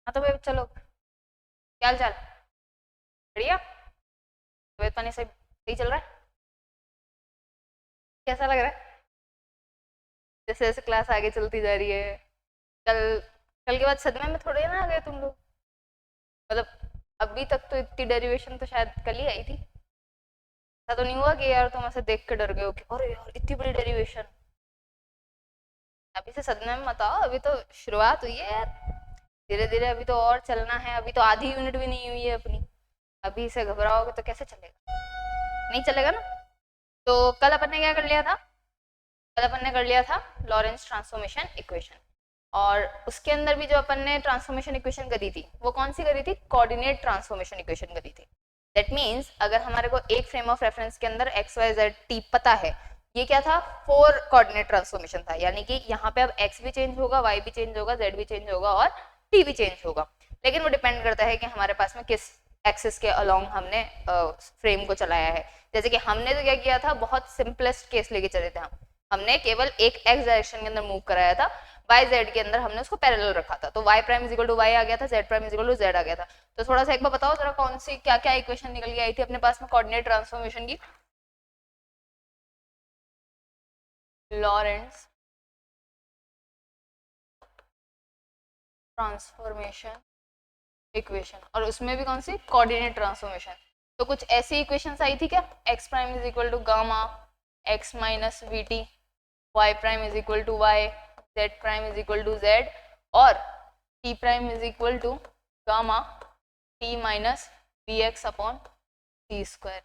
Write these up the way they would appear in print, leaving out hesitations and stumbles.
हाँ तो भाई चलो, क्या हाल चाल? बढ़िया। तबीयत पानी सही सही चल रहा है? कैसा लग रहा है जैसे जैसे क्लास आगे चलती जा रही है? कल कल के बाद सदमे में थोड़े ना आ गए तुम लोग? मतलब अभी तक तो इतनी डेरिवेशन तो शायद कल ही आई थी। ऐसा तो नहीं हुआ कि यार तुम ऐसे देख के डर गए हो कि अरे यार इतनी बड़ी डेरिवेशन? अभी से सदमे में मत आओ, अभी तो शुरुआत हुई है यार। धीरे धीरे अभी तो और चलना है, अभी तो आधी यूनिट भी नहीं हुई है अपनी। अभी से घबराओगे तो कैसे चलेगा? नहीं चलेगा ना। तो कल अपन ने क्या कर लिया था? कल अपन ने कर लिया था लॉरेंस ट्रांसफॉर्मेशन इक्वेशन। और उसके अंदर भी जो अपन ने ट्रांसफॉर्मेशन इक्वेशन करी थी वो कौन सी करी थी? कोऑर्डिनेट ट्रांसफॉर्मेशन इक्वेशन करी थी। दैट मीन्स अगर हमारे को एक फ्रेम ऑफ रेफरेंस के अंदर एक्स वाई जेड टी पता है, ये क्या था? 4 कोऑर्डिनेट ट्रांसफॉर्मेशन था, यानी कि यहाँ पे अब एक्स भी चेंज होगा, वाई भी चेंज होगा, जेड भी चेंज होगा और टी भी चेंज होगा। लेकिन वो डिपेंड करता है कि हमारे पास में किस एक्सिस के अलोंग हमने फ्रेम को चलाया है। जैसे कि हमने तो क्या किया था, बहुत सिंपलेस्ट केस लेके चले थे हम। हमने केवल एक एक्स डायरेक्शन के अंदर मूव कराया था, वाई जेड के अंदर हमने उसको पैरेलल रखा था, तो y prime is equal to y आ गया था, z prime is equal to z आ गया था। तो थोड़ा सा एक बार बताओ जरा, कौन सी क्या क्या इक्वेशन निकल के आई थी अपने पास में कोऑर्डिनेट ट्रांसफॉर्मेशन की? लॉरेंस ट्रांसफॉर्मेशन इक्वेशन, और उसमें भी कौन सी? Coordinate transformation. तो कुछ ऐसी इक्वेशंस आई थी क्या? X prime is equal to gamma x minus v t, y prime is equal to y, z prime is equal to z, और t prime is equal to gamma t minus v x upon T square.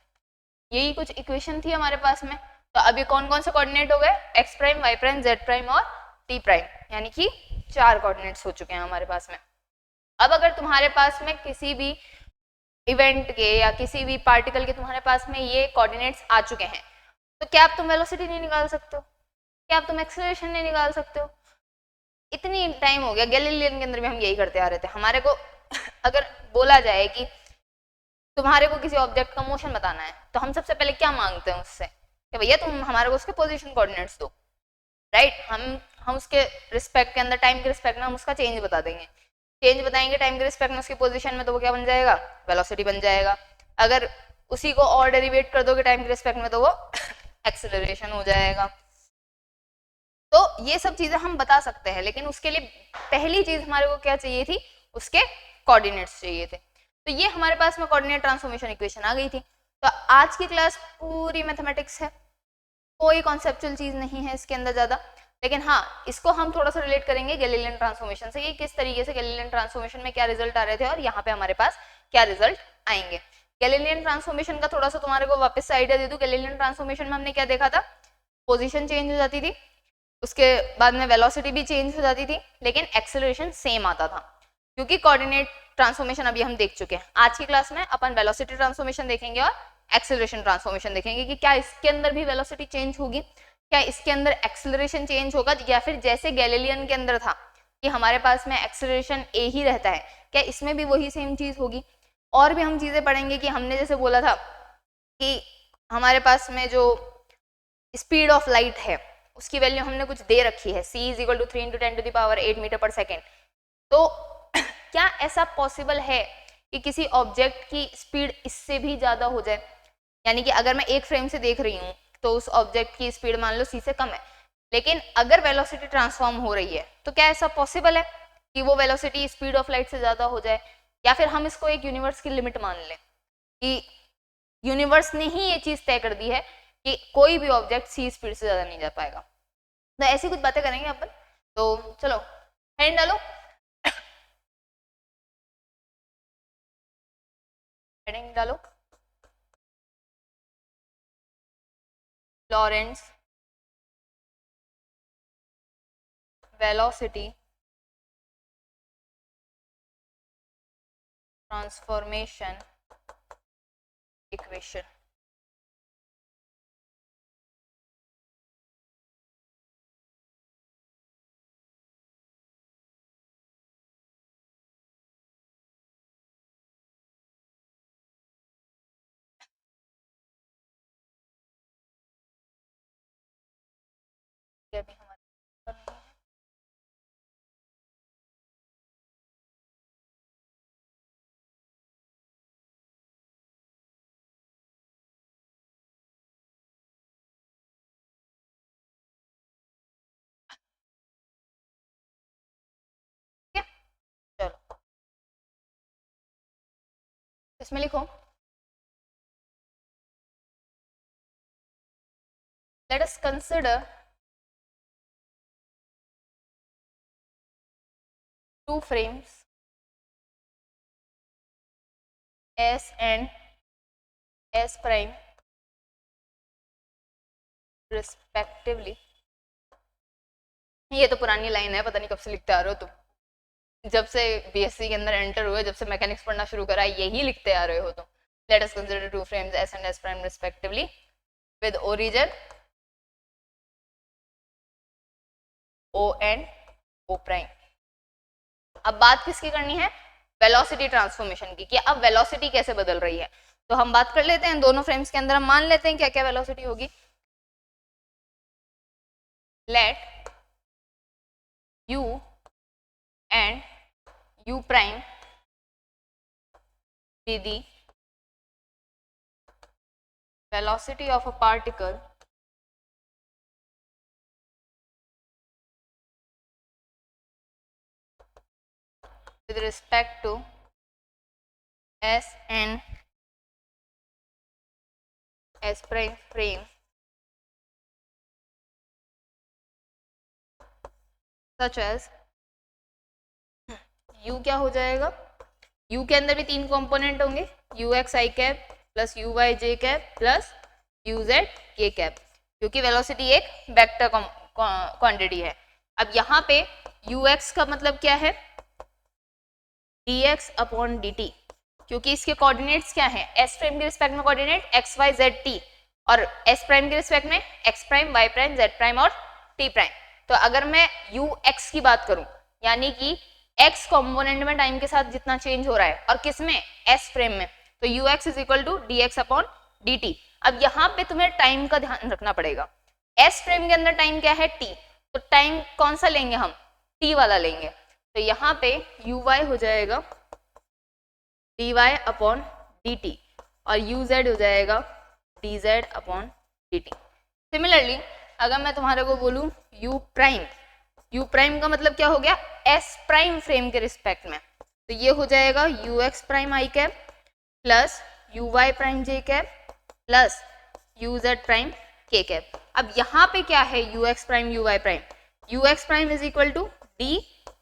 यही कुछ equation थी हमारे पास में। तो अब ये कौन कौन से कोऑर्डिनेट हो गए? X prime, y prime, z prime और टी प्राइम, यानी कि 4 कोऑर्डिनेट्स हो चुके हैं हमारे पास में। अब अगर तुम्हारे पास में किसी भी इवेंट के या किसी भी पार्टिकल के तुम्हारे पास में ये कोऑर्डिनेट्स आ चुके हैं, तो क्या अब तुम वेलोसिटी नहीं निकाल सकते हो? क्या अब तुम एक्सेलरेशन नहीं निकाल सकते हो? इतनी टाइम हो गया, गैलीलियन के अंदर भी हम यही करते आ रहे थे। हमारे को अगर बोला जाए कि तुम्हारे को किसी ऑब्जेक्ट का मोशन बताना है, तो हम सबसे पहले क्या मांगते हैं उससे? कि भैया तुम हमारे को उसके पोजीशन कोऑर्डिनेट्स दो, राइट? हम उसके रिस्पेक्ट के अंदर, टाइम के रिस्पेक्ट में हम उसका चेंज बता देंगे। चेंज बताएंगे टाइम के रिस्पेक्ट में उसकी पोजीशन में, तो वो क्या बन जाएगा? वेलोसिटी बन जाएगा। अगर उसी को और डेरिवेट कर दोगे टाइम के रिस्पेक्ट में, तो वो एक्सेलरेशन हो जाएगा। तो ये सब चीजें हम बता सकते हैं, लेकिन उसके लिए पहली चीज हमारे को क्या चाहिए थी? उसके कोऑर्डिनेट्स चाहिए थे। तो ये हमारे पास में कोऑर्डिनेट ट्रांसफॉर्मेशन इक्वेशन आ गई थी। तो आज की क्लास पूरी मैथमेटिक्स है, कोई कॉन्सेप्चुअल चीज नहीं है इसके अंदर ज्यादा। लेकिन हाँ, इसको हम थोड़ा सा रिलेट करेंगे गैलीलियन ट्रांसफॉर्मेशन से, कि किस तरीके से गैलीलियन ट्रांसफॉर्मेशन में क्या रिजल्ट आ रहे थे और यहाँ पे हमारे पास क्या रिजल्ट आएंगे। गैलीलियन ट्रांसफॉर्मेशन का थोड़ा सा तुम्हारे को वापस से आइडिया दे दूं। गैलीलियन ट्रांसफॉर्मेशन में हमने क्या देखा था? पोजीशन चेंज हो जाती थी, उसके बाद में वेलोसिटी भी चेंज हो जाती थी, लेकिन एक्सेलरेशन सेम आता था। क्योंकि कोऑर्डिनेट ट्रांसफॉर्मेशन अभी हम देख चुके हैं, आज की क्लास में अपन वेलोसिटी ट्रांसफॉर्मेशन देखेंगे और एक्सेलरेशन ट्रांसफॉर्मेशन देखेंगे कि क्या इसके अंदर भी वेलोसिटी चेंज होगी, क्या इसके अंदर एक्सेलरेशन चेंज होगा, या फिर जैसे गैलीलियन के अंदर था कि हमारे पास में एक्सेलरेशन ए ही रहता है, क्या इसमें भी वही सेम चीज होगी? और भी हम चीजें पढ़ेंगे कि हमने जैसे बोला था कि हमारे पास में जो स्पीड ऑफ लाइट है उसकी वैल्यू हमने कुछ दे रखी है, c is equal to 3 into 10 to the power 8 metre पर सेकेंड। तो क्या ऐसा पॉसिबल है कि किसी ऑब्जेक्ट की स्पीड इससे भी ज्यादा हो जाए? यानी कि अगर मैं एक फ्रेम से देख रही हूँ तो उस ऑब्जेक्ट की स्पीड मान लो c से कम है, लेकिन अगर वेलोसिटी ट्रांसफॉर्म हो रही है तो क्या ऐसा पॉसिबल है कि वो वेलोसिटी स्पीड ऑफ लाइट से ज्यादा हो जाए? या फिर हम इसको एक यूनिवर्स की लिमिट मान लें कि यूनिवर्स ने ही ये चीज तय कर दी है कि कोई भी ऑब्जेक्ट सी स्पीड से ज्यादा नहीं जा पाएगा। तो ऐसी कुछ बातें करेंगे अपन। तो चलो हैंड डालो, हेडिंग डालो, लॉरेंस वेलोसिटी ट्रांसफॉर्मेशन इक्वेशन। अभी हमारे इसमें लिखो let us consider two frames S and S prime respectively. ये तो पुरानी लाइन है, पता नहीं कब से लिखते आ रहे हो तुम, जब से बीएससी के अंदर एंटर हुए, जब से मैकेनिक्स पढ़ना शुरू करा यही लिखते आ रहे हो तुम. Let us consider two frames S and S prime respectively with origin O and O prime. अब बात किसकी करनी है? वेलोसिटी ट्रांसफॉर्मेशन की, कि अब वेलोसिटी कैसे बदल रही है. तो हम बात कर लेते हैं दोनों फ्रेम्स के अंदर, हम मान लेते हैं क्या क्या वेलोसिटी होगी. Let u and u prime be the velocity of a particle with respect to S and S prime frame such as u क्या हो जाएगा, u के अंदर भी तीन कंपोनेंट होंगे, u x i cap plus you y j cap plus you z k cap, क्योंकि velocity एक वेक्टर क्वांटिटी है. अब यहाँ पे यू एक्स का मतलब क्या है, d x upon D t, क्योंकि इसके कोऑर्डिनेट्स क्या हैं, एस प्राइम के रिस्पेक्ट में coordinate x y z t, और एस प्राइम के रिस्पेक्ट में x prime y prime z prime और टी प्राइम. तो अगर मैं यू एक्स की बात करूं, यानी कि एक्स कंपोनेंट में टाइम के साथ जितना चेंज हो रहा है, और किस में, एस फ्रेम में, तो you x is equal to d x upon D T. अब यहाँ पे तुम्हें टाइम का ध्यान रखना पड़ेगा. एस फ्रेम के अंदर टाइम क्या है, टी, तो टाइम कौन सा लेंगे हम, टी वाला लेंगे. तो यहाँ पे यू वाई हो जाएगा d y upon D T, और यू जेड हो जाएगा d z upon D t. Similarly अगर मैं तुम्हारे को बोलूँ यू प्राइम, यू प्राइम का मतलब क्या हो गया, एस प्राइम फ्रेम के रिस्पेक्ट में, तो ये हो जाएगा you x prime i cap plus you Y prime j cap plus you Z prime k cap. अब यहाँ पे क्या है, u x prime u Y prime, u x prime is equal to d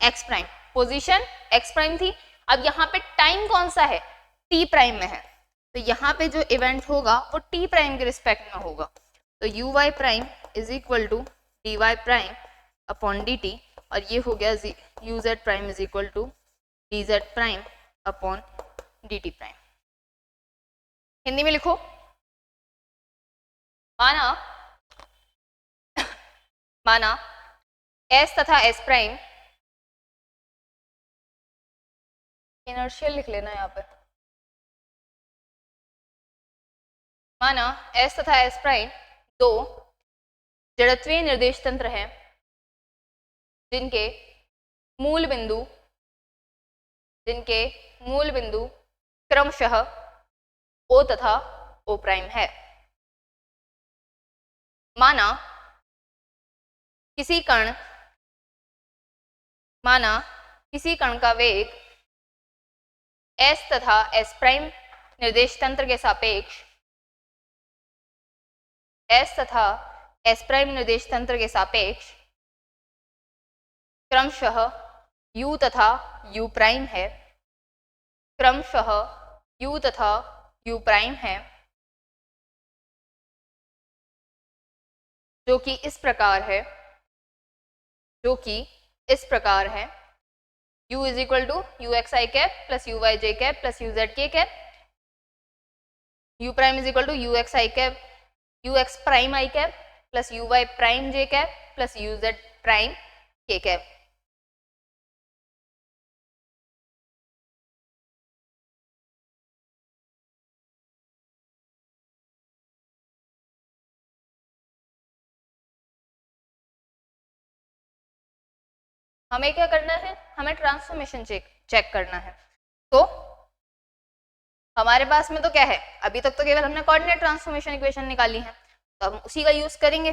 x prime, position x prime थी. अब यहाँ पे time कौन सा है, टी प्राइम में है, तो यहाँ पे जो इवेंट होगा वो टी प्राइम के रिस्पेक्ट में होगा. तो u Y prime is equal to d Y prime upon D T, और ये हो गया u Z prime is equal to d Z prime upon D T prime. Hindi में लिखो, माना एस तथा एस प्राइम, इनर्शियल लिख लेना यहाँ पे, माना एस तथा एस प्राइम दो जड़त्वीय निर्देश तंत्र हैं जिनके मूल बिंदु क्रमशः O तथा O प्राइम है. माना किसी कण का वेग S तथा S प्राइम निर्देश तंत्र के सापेक्ष S तथा S प्राइम निर्देश तंत्र के सापेक्ष क्रमशः U तथा U प्राइम है, क्रमशः U तथा U प्राइम है, जो कि इस प्रकार है, U is equal to you x i cap plus you y j cap plus you z k cap, U prime is equal to you x i cap u x prime i cap plus you Y prime j cap plus you Z prime k cap. हमें क्या करना है, हमें transformation check करना है. तो हमारे पास में तो क्या है, अभी तक तो केवल हमने कोऑर्डिनेट ट्रांसफॉर्मेशन इक्वेशन निकाली है, तो हम उसी का यूज करेंगे.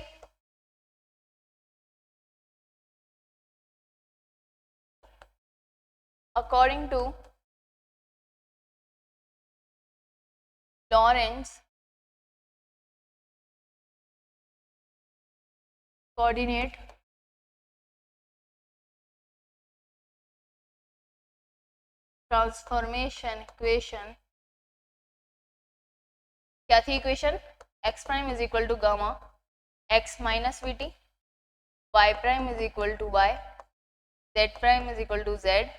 According to Lorentz coordinate transformation equation क्या थी equation? X prime is equal to gamma x minus v t, y prime is equal to y, z prime is equal to z,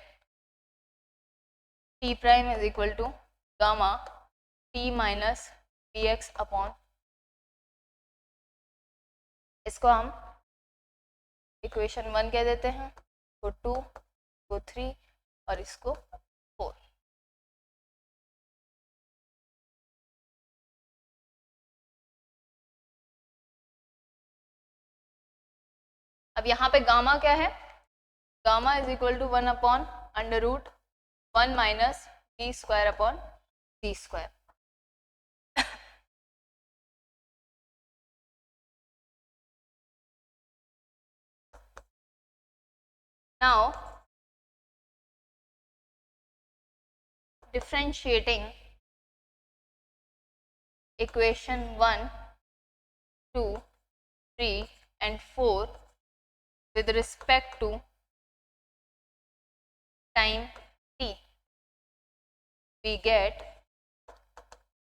t prime is equal to gamma t minus p x upon, इसको हम equation 1 कह देते हैं, इसको 2, इसको 3 और इसको 4। अब यहाँ पे गामा क्या है? Gamma is equal to 1 upon under root 1 minus b square upon C square. Now differentiating equation 1, 2, 3 and 4 with respect to time t, we get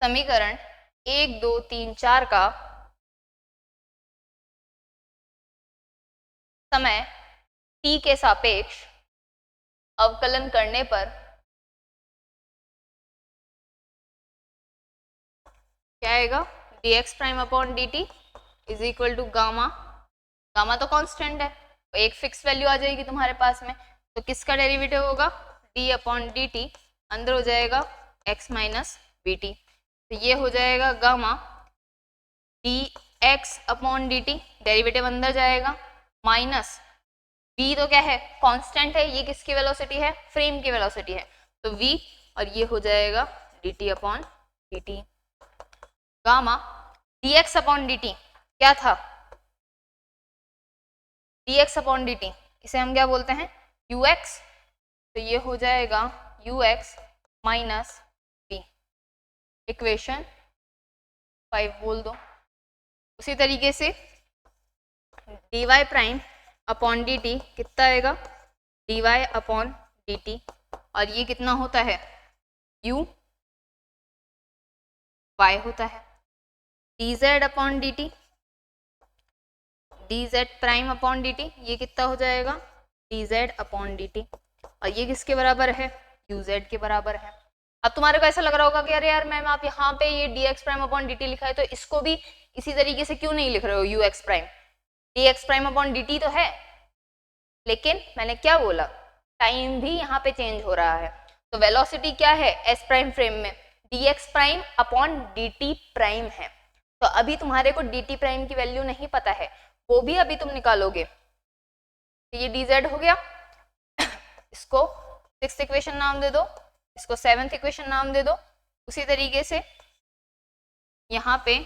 समीकरण 1, 2, 3, 4 का समय t के सापेक्ष अवकलन करने पर क्या आएगा? dx prime upon dt is equal to gamma, gamma तो कांस्टेंट है तो एक फिक्स वैल्यू आ जाएगी तुम्हारे पास में, तो किसका डेरिवेटिव होगा? d अपॉन dt, अंदर हो जाएगा x माइनस बी टी, तो ये हो जाएगा gamma dx upon dt, derivative अंदर जाएगा, माइनस v तो क्या है? कांस्टेंट है, ये किसकी वेलोसिटी है? फ्रेम की वेलोसिटी है, तो v और ये हो जाएगा dt upon dt। Gamma dx upon dt क्या था? dx अपॉन dt इसे हम क्या बोलते हैं? ux, तो ये हो जाएगा ux माइनस v, इक्वेशन 5 बोल दो। उसी तरीके से dy प्राइम अपॉन dt कितना आएगा? dy अपॉन dt, और ये कितना होता है? u y होता है। dz upon dt, dz prime upon dt ये कितना हो जाएगा? dz अपॉन dt, और ये किसके बराबर है? uz के बराबर है। अब तुम्हारे को ऐसा लग रहा होगा कि अरे यार मैम आप यहाँ पे ये dx प्राइम अपॉन dt लिखा है तो इसको भी इसी तरीके से क्यों नहीं लिख रहे हो ux prime? dx prime upon dt तो है, लेकिन मैंने क्या बोला? टाइम भी यहाँ पे चेंज हो रहा है, तो वेलोसिटी क्या है s प्राइम फ्रेम में? dx prime upon dt prime है, तो अभी तुम्हारे को dt प्राइम की वैल्यू नहीं पता है, वो भी अभी तुम निकालोगे। तो ये dz हो गया, इसको 6th इक्वेशन नाम दे दो, इसको 7th इक्वेशन नाम दे दो। उसी तरीके से यहाँ पे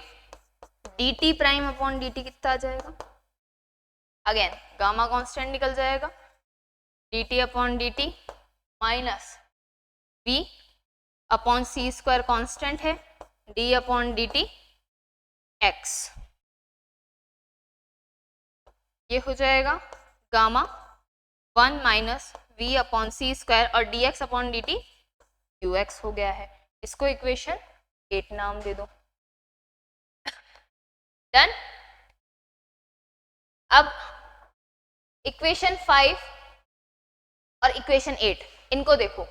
dt प्राइम अपॉन dt कितना आ जाएगा? अगेन गामा कांस्टेंट निकल जाएगा, dt upon dt minus v upon सी स्क्वायर कांस्टेंट है, d अपॉन dt x, ये हो जाएगा गामा 1 माइनस v अपॉन सी स्क्वायर और dx अपॉन dt ux हो गया है। इसको इक्वेशन 8 नाम दे दो। डन। अब इक्वेशन 5 और इक्वेशन 8 इनको देखो,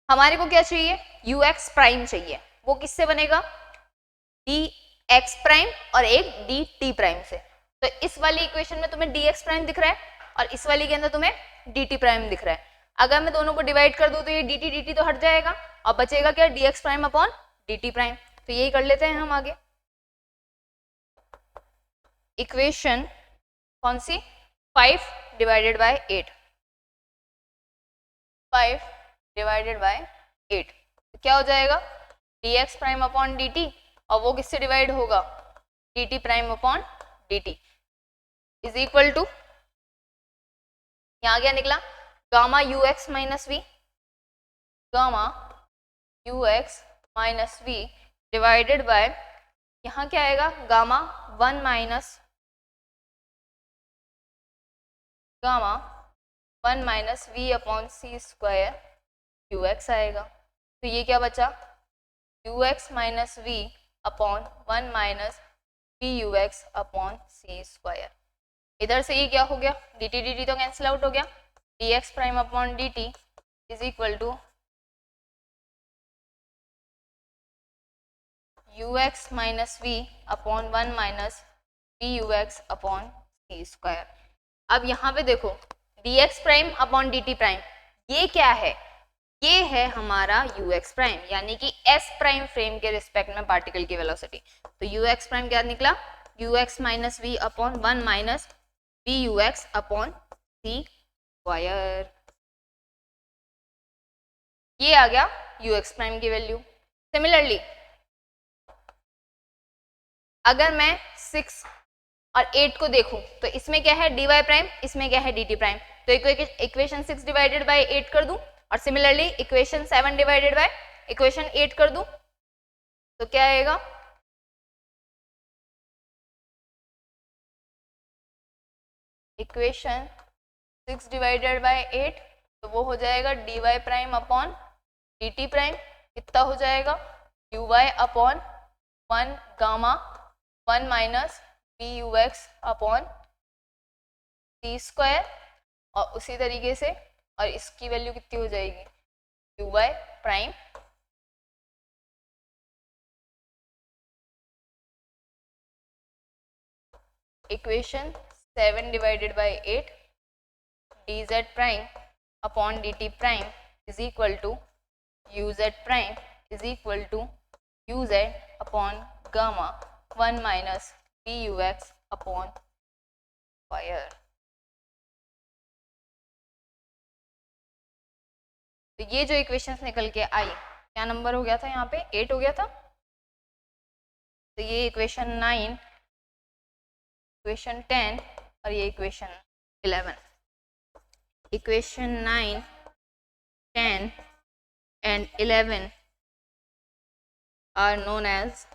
हमारे को क्या चाहिए? ux प्राइम चाहिए, वो किससे बनेगा? dx प्राइम और एक dt प्राइम से। तो इस वाली इक्वेशन में तुम्हें dx प्राइम दिख रहा है और इस वाली के अंदर तुम्हें dt प्राइम दिख रहा है। अगर मैं दोनों को डिवाइड कर दूं तो ये dt dt तो हट जाएगा और बचेगा क्या? dx prime upon dt prime. तो यही कर लेते हैं हम आगे। इक्वेशन कौन सी? 5 डिवाइडेड बाय 8, 5 डिवाइडेड बाय 8 तो क्या हो जाएगा? dx प्राइम अपॉन dt, और वो किससे डिवाइड होगा? dt prime upon dt is equal to, यहाँ क्या निकला? Gamma ux minus v, gamma ux minus v divided by, यहाँ क्या आएगा, gamma 1 minus v upon C square you x आएगा। तो ये क्या बचा, u x minus we upon 1 minus we you x upon C square. इधर से ये क्या हो गया, डी टी तो कैंसिल आउट हो गया, d x prime upon D t is equal to you x minus we upon 1 minus we you x upon C square. अब यहाँ पे देखो d x prime upon D T prime, ये क्या है, ये है हमारा यू एक्स प्राइम, यानी कि एस प्राइम फ्रेम के रिस्पेक्ट में पार्टिकल की वेलोसिटी। तो यू एक्स प्राइम क्या निकला, u x minus we upon 1 minus we you x upon C square. ये आ गया यू एक्स प्राइम की वैल्यू। सिमिलरली अगर मैं 6 और 8 को देखूं तो इसमें क्या है dy प्राइम, इसमें क्या है dt प्राइम। तो इक्वेशन 6 डिवाइडेड बाय 8 कर दूं और similarly equation 7 divided by equation 8 कर दूं तो क्या आएगा, इक्वेशन 6 डिवाइडेड बाय 8 तो वो हो जाएगा dy prime upon dt prime, कितना हो जाएगा uy upon 1 gamma 1 minus we you x upon C square, और उसी तरीके से और इसकी वैल्यू कितनी हो जाएगी, you Y prime equation 7 divided by 8 d Z prime upon D T prime is equal to you Z prime is equal to you z upon gamma 1 minus we you x upon square. तो ये जो equations निकल के आई, क्या number हो गया था यहाँ पे, 8 हो गया था। तो ये इक्वेशन 9, इक्वेशन 10 और ये equation 11। Equation 9, 10 and 11 are known as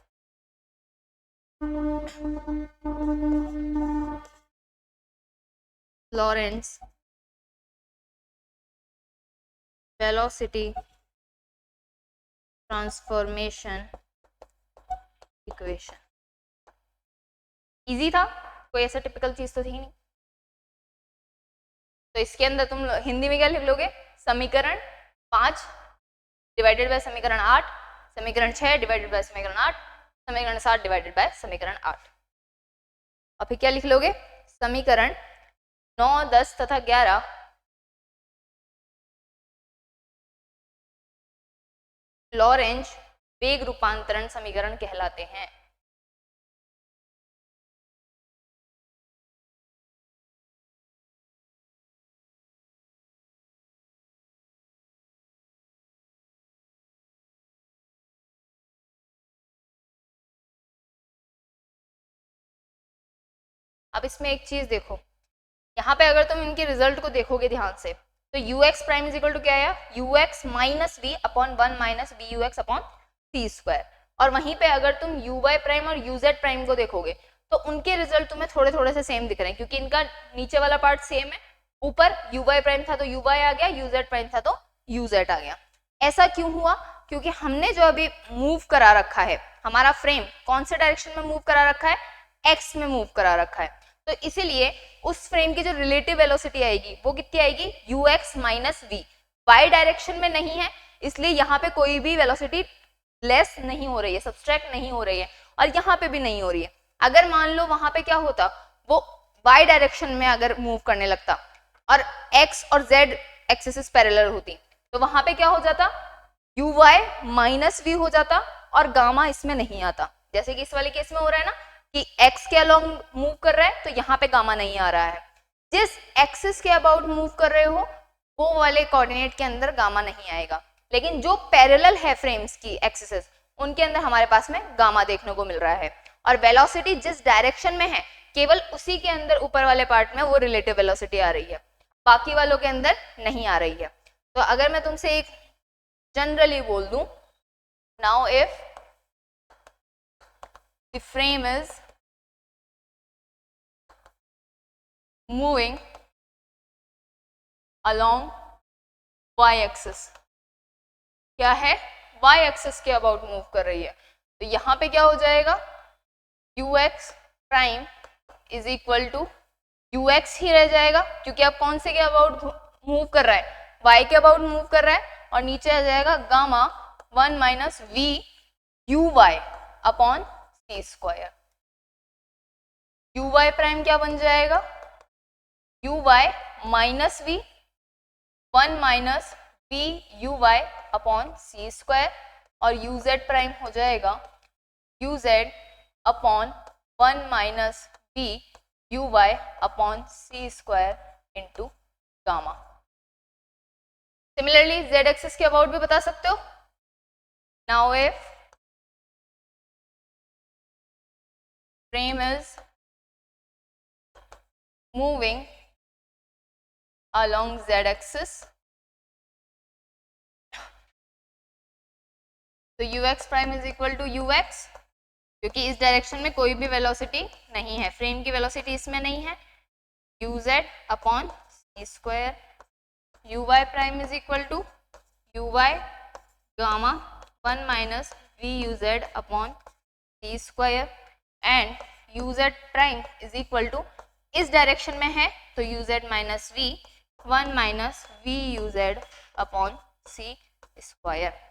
Lorentz velocity transformation equation। Easy था, कोई ऐसा टिपिकल चीज तो थी नहीं। तो इसके अंदर तुम हिंदी में क्या लिख लोगे, समीकरण 5 डिवाइडेड बाय समीकरण 8, समीकरण 6 डिवाइडेड बाय समीकरण 8, समीकरण 7 डिवाइडेड बाय समीकरण 8। और फिर क्या लिख लोगे, समीकरण 9, 10 तथा 11 लॉरेंज वेग रूपांतरण समीकरण कहलाते हैं। अब इसमें एक चीज देखो, यहाँ पे अगर तुम इनके रिजल्ट को देखोगे ध्यान से तो you x prime is equal to क्या आया, U x minus we upon 1 minus we you x upon C square. और वहीं पे अगर तुम यू वाई प्राइम और यू जेड प्राइम को देखोगे तो उनके रिजल्ट तुम्हें थोड़े थोड़े से सेम दिख रहे हैं, क्योंकि इनका नीचे वाला पार्ट सेम है, ऊपर यू वाई प्राइम था तो यू वाई आ गया, यू जेड प्राइम था तो यू जेड आ गया। ऐसा क्यों हुआ, क्योंकि हमने जो अभी मूव करा रखा है, हमारा फ्रेम कौन से डायरेक्शन में मूव करा रखा है, एक्स में मूव करा रखा है। तो इसीलिए उस फ्रेम की जो रिलेटिव वेलोसिटी आएगी वो कितनी आएगी, U x minus V. Y direction में नहीं है, इसलिए यहाँ पे कोई भी वेलोसिटी लेस नहीं हो रही है, सब्सट्रैक्ट नहीं हो रही है, और यहाँ पे भी नहीं हो रही है। अगर मान लो वहां पे क्या होता, वो वाई डायरेक्शन में अगर मूव करने लगता और एक्स और जेड एक्सिस पैरेलल होती तो वहां पे क्या हो जाता, यू वाई माइनस वी हो जाता और गामा इसमें नहीं आता। जैसे कि इस वाले केस में हो रहा है ना कि x के अलोंग मूव कर रहा है तो यहाँ पे गामा नहीं आ रहा है, जिस एक्सिस के अबाउट मूव कर रहे हो वो वाले कोऑर्डिनेट के अंदर गामा नहीं आएगा, लेकिन जो पैरेलल है फ्रेम्स की एक्सिस उनके अंदर हमारे पास में गामा देखने को मिल रहा है। और वेलोसिटी जिस डायरेक्शन में है केवल उसी के अंदर ऊपर वाले पार्ट में वो रिलेटिव वेलोसिटी आ रही है, बाकी वालों के अंदर नहीं आ रही है। तो अगर मैं तुमसे एक जनरली बोल दूं, now if the frame is moving along y axis, क्या है, y एक्सिस के अबाउट मूव कर रही है। तो यहाँ पे क्या हो जाएगा, ux prime is equal to ux ही रह जाएगा, क्योंकि अब कौन से के अबाउट मूव कर रहा है, y के अबाउट मूव कर रहा है, और नीचे आ जाएगा gamma 1 minus v uy upon सी स्क्वायर। uy प्राइम क्या बन जाएगा, uy minus v 1 minus v uy upon सी स्क्वायर, और uz प्राइम हो जाएगा uz upon 1 minus v uy upon सी square into gamma. Similarly z axis के अबाउट भी बता सकते हो। Now if frame is moving along z axis, तो ux prime is equal to ux, क्योंकि इस डायरेक्शन में कोई भी वेलोसिटी नहीं है, फ्रेम की वेलोसिटी इसमें नहीं है, uz upon C square, uy prime is equal to uy gamma 1 minus v uz upon C square, and uz prime is equal to इस डायरेक्शन में है तो uz minus v 1 minus v uz upon सी square.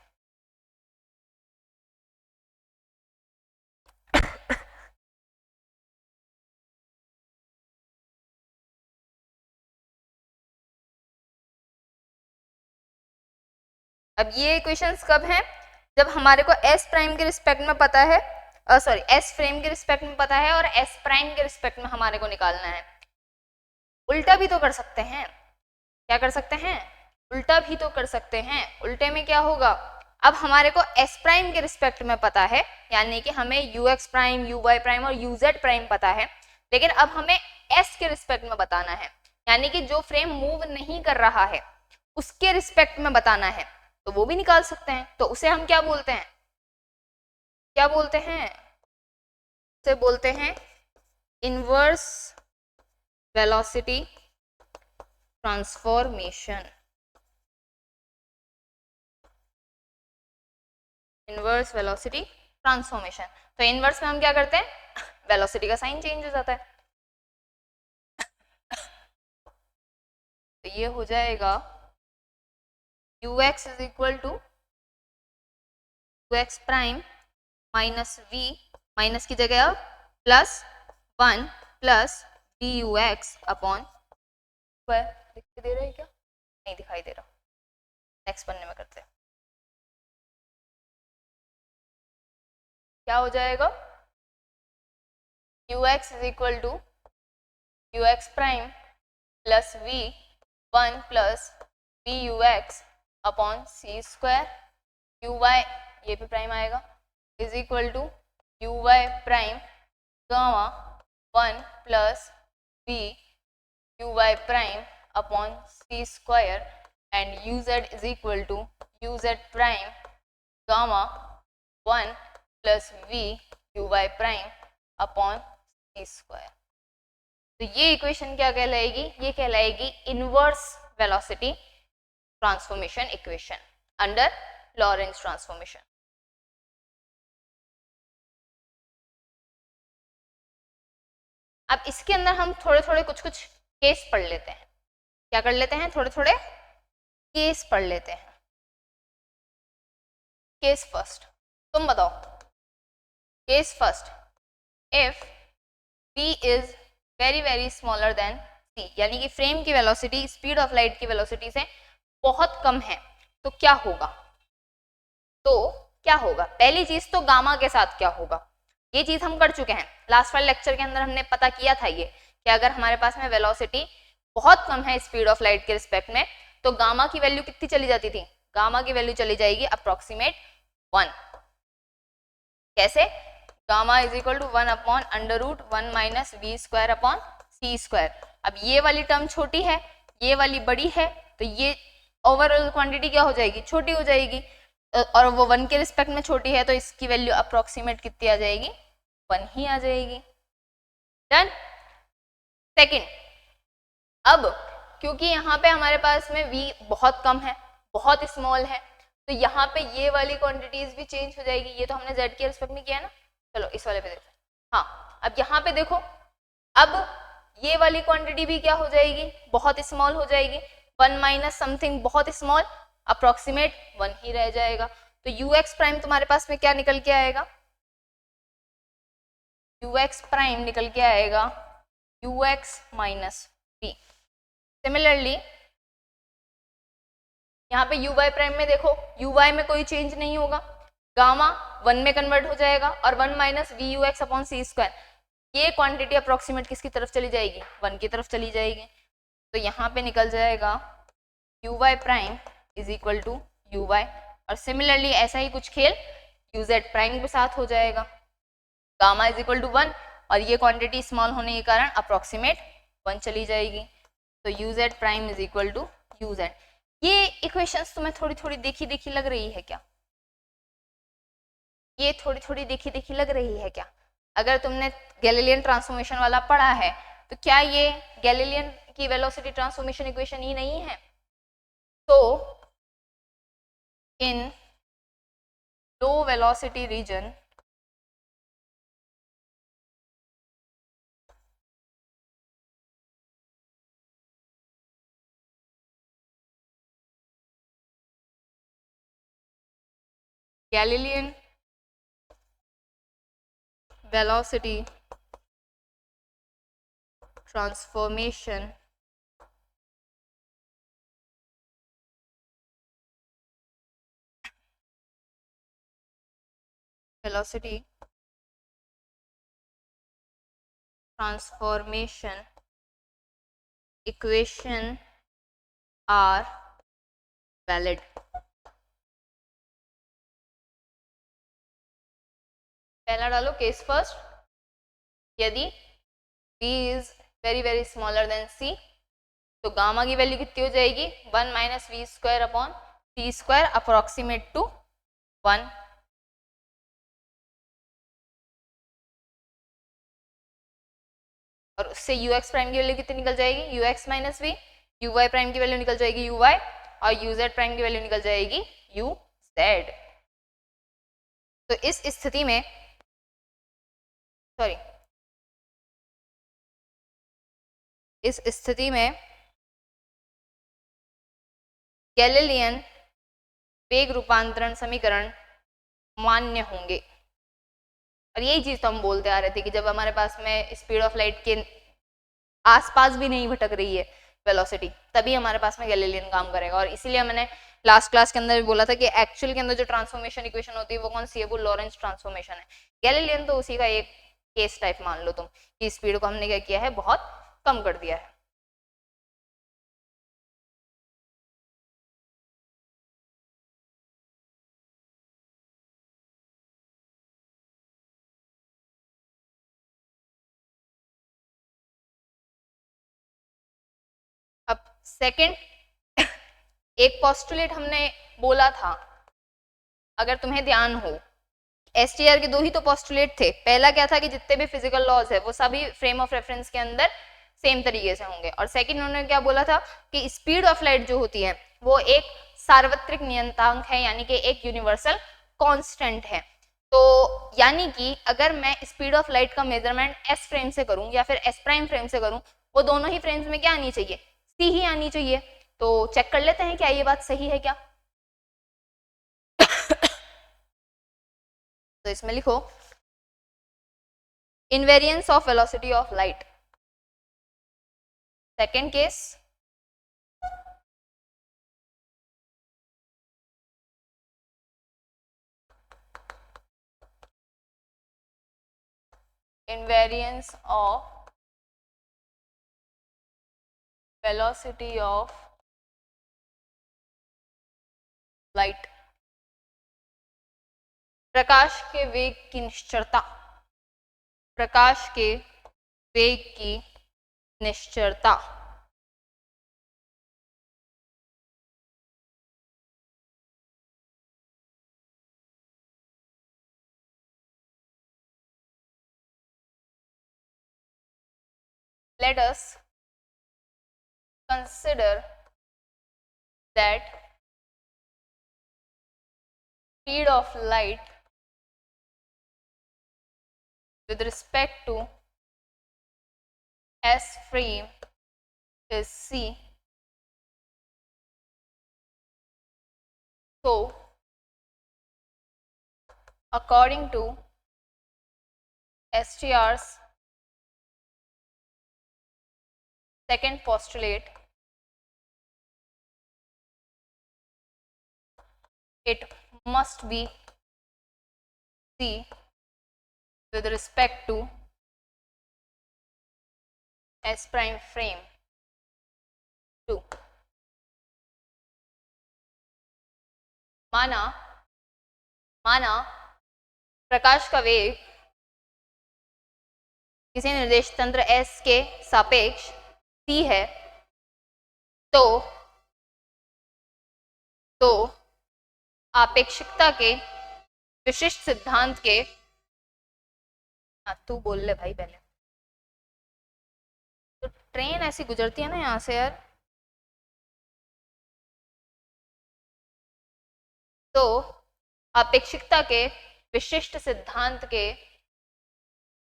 अब ये equations कब हैं, जब हमारे को s प्राइम के रिस्पेक्ट में पता है, सॉरी s फ्रेम के रिस्पेक्ट में पता है और s प्राइम के रिस्पेक्ट में हमारे को निकालना है। उल्टा भी तो कर सकते हैं, क्या कर सकते हैं, उल्टा भी तो कर सकते हैं। उल्टे में क्या होगा, अब हमारे को s प्राइम के रिस्पेक्ट में पता है, यानी कि हमें ux प्राइम uy प्राइम और uz प्राइम पता है, लेकिन अब हमें s के रिस्पेक्ट में बताना है, यानी कि जो फ्रेम मूव नहीं कर रहा है उसके रिस्पेक्ट में बताना है, तो वो भी निकाल सकते हैं। तो उसे हम क्या बोलते हैं, क्या बोलते हैं, उसे बोलते हैं inverse velocity transformation. Inverse velocity transformation, तो इनवर्स में हम क्या करते हैं, वेलोसिटी का साइन चेंज हो जाता है। तो ये हो जाएगा ux is equal to ux prime minus v, minus की जगह plus 1 plus dux upon square. दिखाई दे रहा है क्या, नहीं दिखाई दे रहा, नेक्स्ट पन्ने में करते हैं। क्या हो जाएगा, ux is equal to ux prime plus v 1 plus ux upon C square, uy ये भी प्राइम आएगा is equal to uy prime gamma 1 plus v uy prime upon C square, and uz is equal to uz prime gamma 1 plus v uy prime upon C square. तो ये equation क्या कहलाएगी, ये कहलाएगी inverse velocity transformation equation under Lorentz transformation. अब इसके अंदर हम थोड़े थोड़े कुछ कुछ केस पढ़ लेते हैं, क्या कर लेते हैं, थोड़े थोड़े केस पढ़ लेते हैं। केस फर्स्ट, तुम बताओ, case first, if v is very very smaller than c, यानी कि फ्रेम की वेलोसिटी स्पीड ऑफ लाइट की वेलोसिटी से बहुत कम है, तो क्या होगा, तो क्या होगा, पहली चीज तो गामा के साथ क्या होगा, ये चीज हम कर चुके हैं लास्ट वाले लेक्चर के अंदर, हमने पता किया था ये कि अगर हमारे पास में वेलोसिटी बहुत कम है स्पीड ऑफ लाइट के रिस्पेक्ट में, तो गामा की वैल्यू कितनी चली जाती थी, गामा की वैल्यू चली जाएगी अप्रोक्सीमेट 1। कैसे, gamma is equal to 1 upon under root 1 minus V square upon C square. अब ये वाली टर्म छोटी है, ये वाली बड़ी है, तो ये ओवरऑल क्वांटिटी क्या हो जाएगी, छोटी हो जाएगी, और वो 1 के रिस्पेक्ट में छोटी है, तो इसकी वैल्यू अप्रोक्सीमेट कितनी आ जाएगी, 1 ही आ जाएगी। डन। सेकंड, अब क्योंकि यहाँ पे हमारे पास में v बहुत कम है, बहुत स्मॉल है, तो यहाँ पे ये वाली क्वांटिटीज भी चेंज हो जाएगी। ये तो हमने z के रिस्पेक्ट में किया है ना, चलो इस वाले पे देखते हैं। हाँ, अब यहाँ पे देखो, अब ये वाली क्वांटिटी भी क्या हो जाएगी, बहुत स्मॉल हो जाएगी। 1 माइनस समथिंग बहुत स्मॉल, अप्रोक्सीमेट 1 ही रह जाएगा। तो ux प्राइम तुम्हारे पास में क्या निकल के आएगा, ux प्राइम निकल के आएगा ux माइनस v। सिमिलरली यहाँ पे यू वाई प्राइम में देखो, यू वाई में कोई चेंज नहीं होगा, गामा 1 में कन्वर्ट हो जाएगा और 1 minus we you x upon C square, ये क्वांटिटी अप्रोक्सीमेट किसकी तरफ चली जाएगी, 1 की तरफ चली जाएगी। तो यहाँ पे निकल जाएगा U Y prime is equal to U Y, और सिमिलरली ऐसा ही कुछ खेल यू जेड प्राइम के साथ हो जाएगा, गामा इज इक्वल टू 1 और ये क्वांटिटी स्मॉल होने के कारण अप्रोक्सीमेट 1 चली जाएगी। तो U Z prime is equal to you Z. ये इक्वेशंस तुम्हें थोड़ी थोड़ी देखी देखी लग रही है क्या, ये थोड़ी थोड़ी देखी देखी लग रही है क्या? अगर तुमने गैलीलियन ट्रांसफॉर्मेशन वाला पढ़ा है तो क्या ये गैलीलियन की वेलोसिटी ट्रांसफॉर्मेशन इक्वेशन ही नहीं है? तो in low velocity region Galilean velocity transformation velocity transformation equation are valid। पहला डालो केस फर्स्ट, यदि v is very very smaller than c तो गामा की वैल्यू कितनी हो जाएगी, 1 minus V square upon C square approximate to 1। और उससे यू एक्स प्राइम की वैल्यू कितनी निकल जाएगी, U x minus we, U Y prime की वैल्यू निकल जाएगी यू वाई, और यू जेड प्राइम की वैल्यू निकल जाएगी यू जेड। तो इस स्थिति में सॉरी इस स्थिति में गैलीलियन वेग रूपांतरण समीकरण मान्य होंगे। और यही चीज तो हम बोलते आ रहे थे कि जब हमारे पास में स्पीड ऑफ लाइट के आसपास भी नहीं भटक रही है वेलोसिटी, तभी हमारे पास में गैलीलियन काम करेगा। और इसीलिए मैंने लास्ट क्लास के अंदर भी बोला था कि एक्चुअल के अंदर जो ट्रांसफॉर्मेशन इक्वेशन होती है वो कौन सी है, वो लॉरेंस ट्रांसफॉर्मेशन है। गैलीलियन तो उसी का एक केस टाइप मान लो तुम, कि स्पीड को हमने क्या किया है, बहुत कम कर दिया है। अब सेकंड, एक पोस्टुलेट हमने बोला था, अगर तुम्हें ध्यान हो, एसटीआर के दो ही तो पोस्टुलेट थे। पहला क्या था कि जितने भी फिजिकल लॉज है वो सभी फ्रेम ऑफ रेफरेंस के अंदर सेम तरीके से होंगे। और सेकंड उन्होंने क्या बोला था कि स्पीड ऑफ लाइट जो होती है वो एक सार्वत्रिक नियतांक है, यानी कि एक यूनिवर्सल कांस्टेंट है। तो यानी कि अगर मैं स्पीड ऑफ लाइट का मेजरमेंट एस फ्रेम से करूं या फिर एस प्राइम फ्रेम से करूं, वो दोनों ही फ्रेम्स में क्या आनी चाहिए, सी ही आनी चाहिए। तो चेक कर लेते हैं क्या ये बात सही है क्या। तो इसमें लिखो invariance of velocity of light. Second case, invariance of velocity of light। प्रकाश के वेग की निश्चरता, प्रकाश के वेग की निश्चरता। let us consider that speed of light with respect to s frame is c. So according to STR's second postulate, it must be c with respect to s prime frame 2. माना प्रकाश का वेग किसी निर्देश तंत्र S के सापेक्ष c है, तो आपेक्षिकता के विशिष्ट सिद्धांत के, तू बोल ले भाई पहले, तो ट्रेन ऐसी गुजरती है ना यहाँ से यार, तो आपेक्षिकता के विशिष्ट सिद्धांत के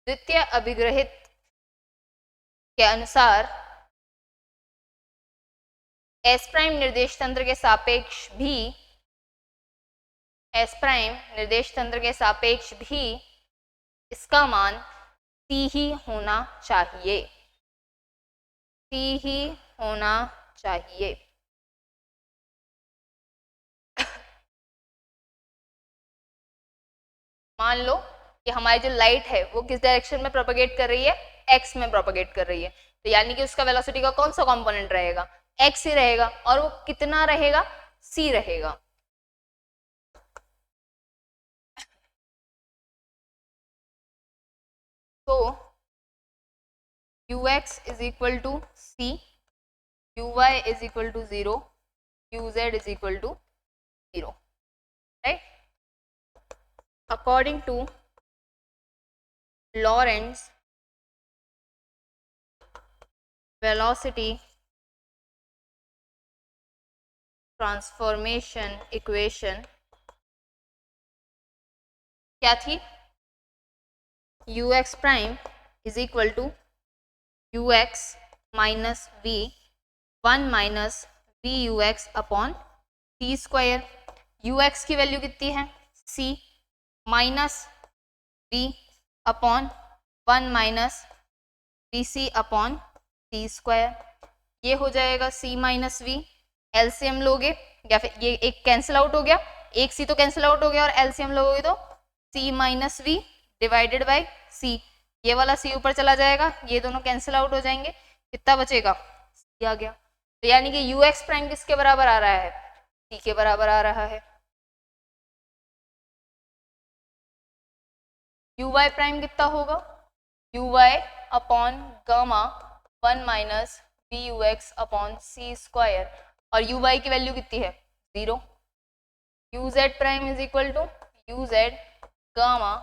द्वितीय अभिग्रहित के अनुसार S प्राइम निर्देश तंत्र के सापेक्ष भी इसका मान c ही होना चाहिए, मान लो कि हमारी जो लाइट है वो किस डायरेक्शन में प्रोपेगेट कर रही है, x में प्रोपेगेट कर रही है, तो यानी कि उसका वेलोसिटी का कौन सा कंपोनेंट रहेगा, x ही रहेगा, और वो कितना रहेगा, c रहेगा। तो ux is equal to c, uy is equal to 0, uz is equal to 0, right? According to Lorentz velocity transformation equation क्या थी, ux prime is equal to ux minus v 1 minus v ux upon c square. ux की value कितनी है, c minus v upon 1 minus vc upon c square, ये हो जाएगा c minus v, LCM लोगे या फिर ये एक कैंसिल आउट हो गया, एक c तो कैंसिल आउट हो गया, और एलसीएम लोगे तो c minus v divided bye c, ये वाला c ऊपर चला जाएगा, ये दोनों कैंसिल आउट हो जाएंगे, कितना बचेगा, c आ गया। तो यानी कि ux प्राइम किसके बराबर आ रहा है, c के बराबर आ रहा है। uy प्राइम कितना होगा, uy upon gamma 1 minus we you x upon C square, और uy की वैल्यू कितनी है, 0। uz prime is equal to uz gamma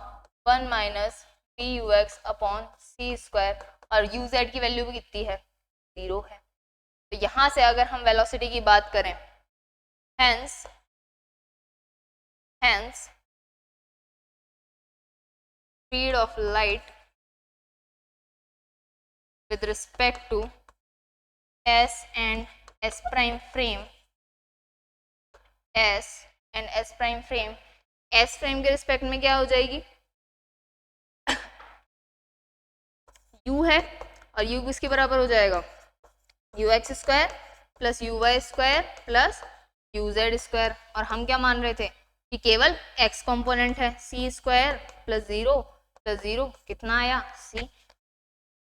1 minus we you x upon C square, और uz की वैल्यू भी कितनी है, 0 है। तो यहाँ से अगर हम वेलोसिटी की बात करें, hence speed of light with respect to s and s prime frame, s prime के रिस्पेक्ट में क्या हो जाएगी, u है, और u किसके बराबर हो जाएगा, ux square plus uy square plus uz square, और हम क्या मान रहे थे कि केवल x कंपोनेंट है, c स्क्वायर प्लस 0 कितना आया, c,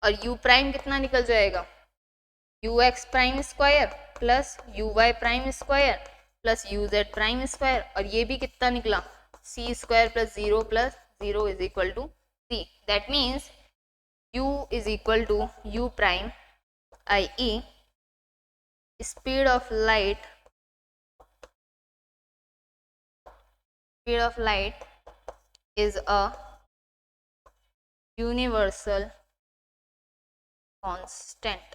और u प्राइम कितना निकल जाएगा, ux prime square plus uy prime square plus uz prime square, और ये भी कितना निकला, c square plus 0 is equal to c, that means u is equal to u prime, i.e. Speed of light is a universal constant.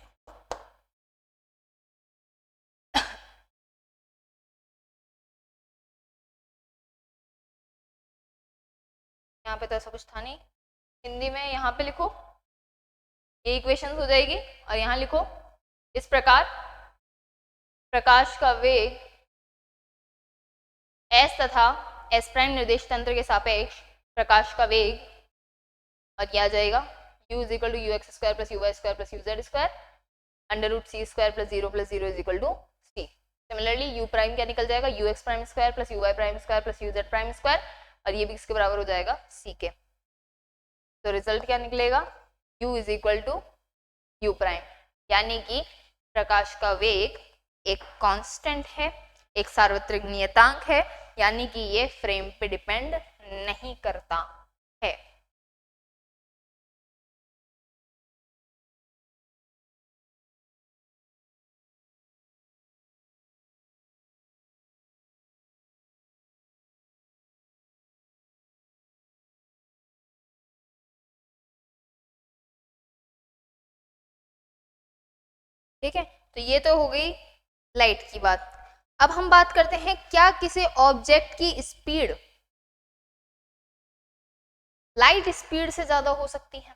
यहाँ पे तो ऐसा कुछ था नहीं, हिंदी में यहाँ पे लिखो, ये इक्वेशन हो जाएगी, और यहाँ लिखो इस प्रकार प्रकाश का वेग s तथा s प्राइम निर्देश तंत्र के सापेक्ष प्रकाश का वेग, और क्या आ जाएगा u is equal to you x square plus you Y square plus you Z square under root C square plus zero is equal to C. Similarly u prime क्या निकल जाएगा, you x prime square plus you Y prime square plus you Z prime square, और ये भी इसके बराबर हो जाएगा c के। तो रिजल्ट क्या निकलेगा, u is equal to U prime, यानी कि प्रकाश का वेग एक कांस्टेंट है, एक सार्वत्रिक नियतांक है, यानी कि ये फ्रेम पे डिपेंड नहीं करता है। ठीक है, तो ये तो हो गई लाइट की बात। अब हम बात करते हैं क्या किसी ऑब्जेक्ट की स्पीड लाइट स्पीड से ज्यादा हो सकती है,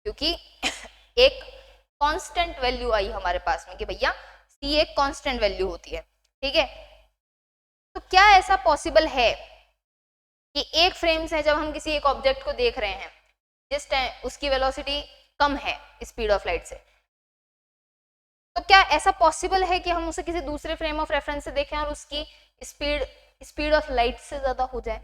क्योंकि एक कांस्टेंट वैल्यू आई हमारे पास में कि भैया c एक कांस्टेंट वैल्यू होती है, ठीक है। तो क्या ऐसा पॉसिबल है कि एक फ्रेम से जब हम किसी एक ऑब्जेक्ट को देख रहे हैं, जिस टाइम उसकी वेलोसिटी कम है स्पीड ऑफ लाइट से, तो क्या ऐसा पॉसिबल है कि हम उसे किसी दूसरे फ्रेम ऑफ रेफरेंस से देखें और उसकी स्पीड ऑफ लाइट से ज्यादा हो जाए,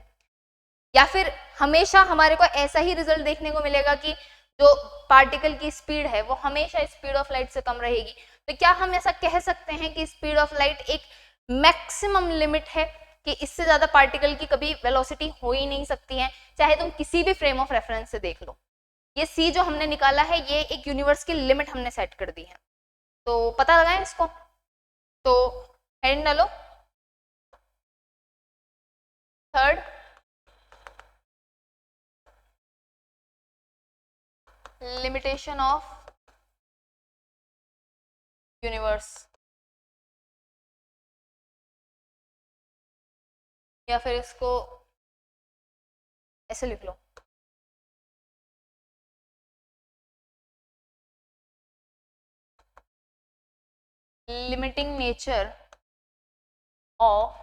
या फिर हमेशा हमारे को ऐसा ही रिजल्ट देखने को मिलेगा कि जो पार्टिकल की स्पीड है वो हमेशा स्पीड ऑफ लाइट से कम रहेगी। तो क्या हम ऐसा कह सकते हैं कि स्पीड ऑफ लाइट एक मैक्सिमम लिमिट है कि इससे ज्यादा पार्टिकल की कभी वेलोसिटी हो ही नहीं सकती है, चाहे तुम किसी भी फ्रेम ऑफ रेफरेंस से देख लो। ये सी जो हमने निकाला है ये एक यूनिवर्स की लिमिट हमने सेट कर दी है, तो पता लगाएं इसको। तो हेडिंग डालो थर्ड, लिमिटेशन ऑफ यूनिवर्स, या फिर इसको ऐसे लिख लो, limiting nature of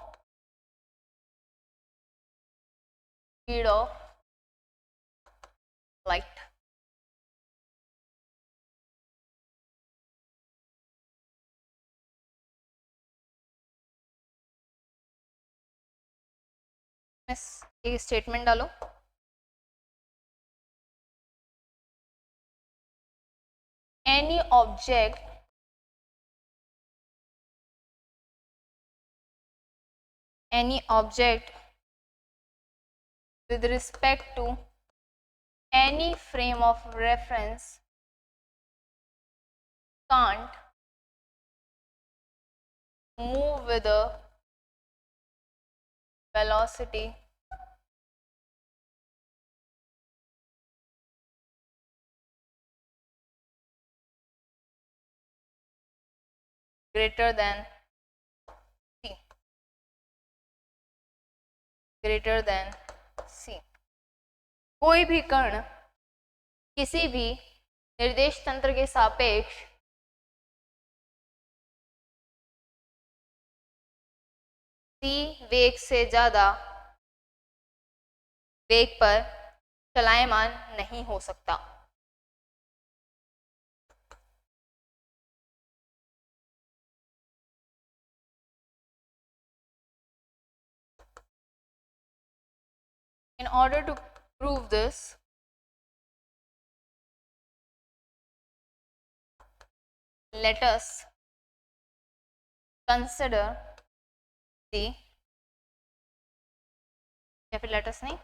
speed of light. एक स्टेटमेंट डालो, any object with respect to any frame of reference can't move with a velocity greater than c, greater than c। कोई भी कण किसी भी निर्देश तंत्र के सापेक्ष c वेग से ज्यादा वेग पर चलायमान नहीं हो सकता। In order to prove this, let us consider the, या फिर let us नहीं,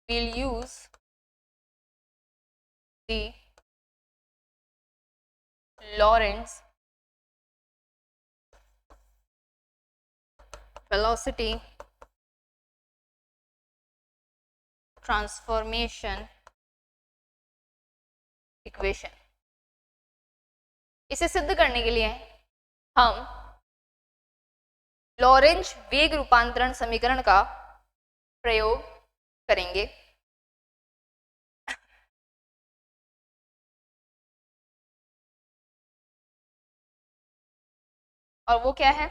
we'll use the Lorentz velocity transformation equation. इसे सिद्ध करने के लिए हम लॉरेंज वेग रूपांतरण समीकरण का प्रयोग करेंगे। और वो क्या है,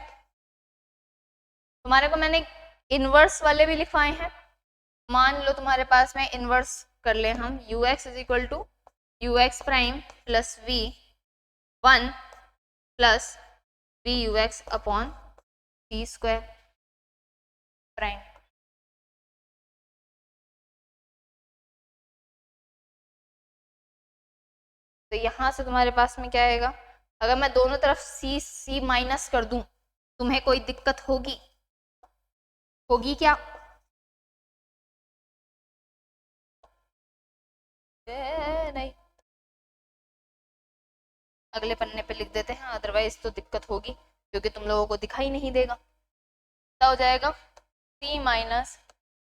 तुम्हारे को मैंने इनवर्स वाले भी लिखवाए हैं। मान लो तुम्हारे पास में इनवर्स कर ले हम, U x is equal to you x prime plus V 1 plus we you x upon C square prime. तो यहां से तुम्हारे पास में क्या आएगा, अगर मैं दोनों तरफ सी माइनस कर दूं, तुम्हें कोई दिक्कत होगी? होगी क्या? नहीं, अगले पन्ने पे लिख देते हैं, अदरवाइज तो दिक्कत होगी क्योंकि तुम लोगों को दिखाई नहीं देगा। क्या हो जाएगा, सी माइनस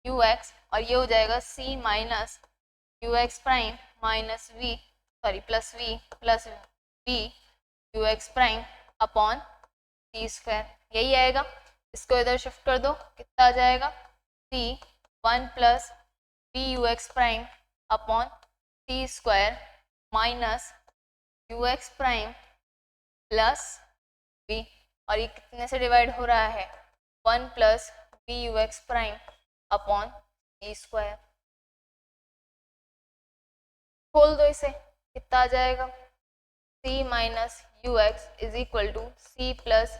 यू एक्स, और ये हो जाएगा c minus you x prime minus v sorry plus we you x prime upon C square, यही आएगा। इसको इधर शिफ्ट कर दो, कितना आ जाएगा, c 1 plus we you x prime upon C square minus you x prime plus v, और ये कितने से डिवाइड हो रहा है, 1 plus we you x prime upon C square. खोल दो इसे, कितना आ जाएगा, c minus you x is equal to c plus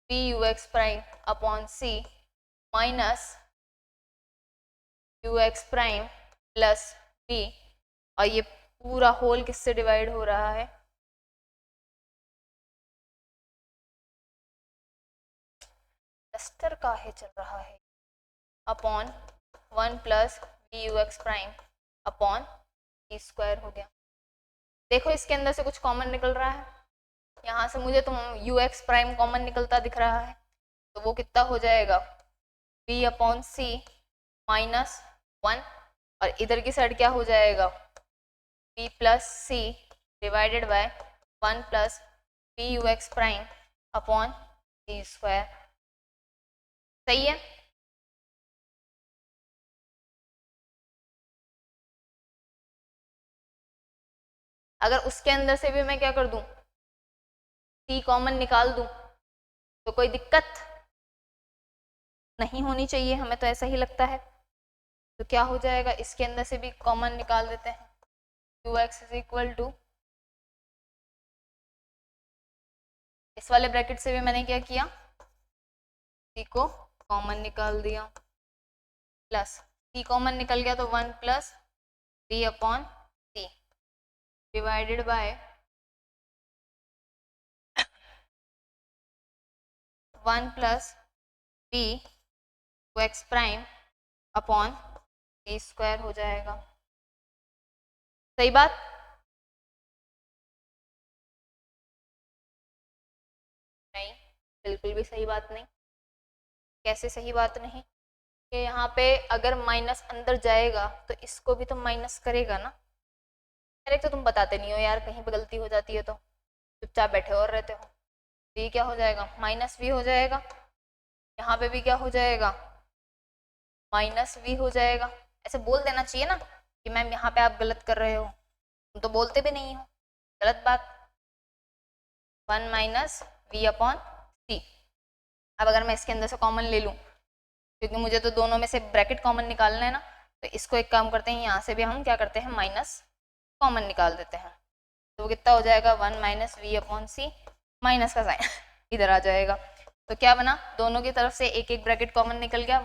we you x prime upon C minus you x prime plus v, और ये पूरा होल किससे डिवाइड हो रहा है, डस्टर काहे चल रहा है, upon 1 plus we you x prime upon C square हो गया। देखो इसके अंदर से कुछ कॉमन निकल रहा है, यहाँ से मुझे तुम यू एक्स प्राइम कॉमन निकलता दिख रहा है, तो वो कितना हो जाएगा, v अपॉन सी माइनस 1, और इधर की साइड क्या हो जाएगा, v plus C divided by 1 plus we you x prime upon C square. सही है? अगर उसके अंदर से भी मैं क्या कर दूं, सी कॉमन निकाल दूं, तो कोई दिक्कत नहीं होनी चाहिए, हमें तो ऐसा ही लगता है। तो क्या हो जाएगा, इसके अंदर से भी कॉमन निकाल देते हैं, U x is equal to, इस वाले ब्रैकेट से भी मैंने क्या किया, सी को कॉमन निकाल दिया, प्लस सी कॉमन निकल गया तो 1 plus V upon C divided by 1 plus V X prime upon C square हो जाएगा। सही बात? नहीं, बिल्कुल भी सही बात नहीं। कैसे सही बात नहीं, कि यहाँ पे अगर माइनस अंदर जाएगा तो इसको भी तो माइनस करेगा ना। अरे तो तुम बताते नहीं हो यार, कहीं पे गलती हो जाती है तो चुपचाप बैठे और रहते हो। तो ये क्या हो जाएगा, माइनस वी हो जाएगा, यहाँ पे भी क्या हो जाएगा, माइनस वी हो जाएगा। ऐसे बोल देना चाहिए ना कि मैम यहाँ पे आप गलत कर रहे हो, तुम तो बोलते भी नहीं हो, गलत बात। 1 माइनस वी अपॉन सी। अब अगर मैं इसके अंदर से कॉमन ले लूँ, क्योंकि मुझे तो दोनों में से ब्रैकेट कॉमन निकालना है ना, तो इसको एक काम करते हैं, यहाँ से भी हम क्या करते हैं, माइनस कॉमन निकाल देते हैं। तो कितना हो जाएगा, 1 minus we upon C, minus का साइन इधर आ जाएगा। तो क्या बना, दोनों की तरफ से एक एक ब्रैकेट कॉमन निकल गया,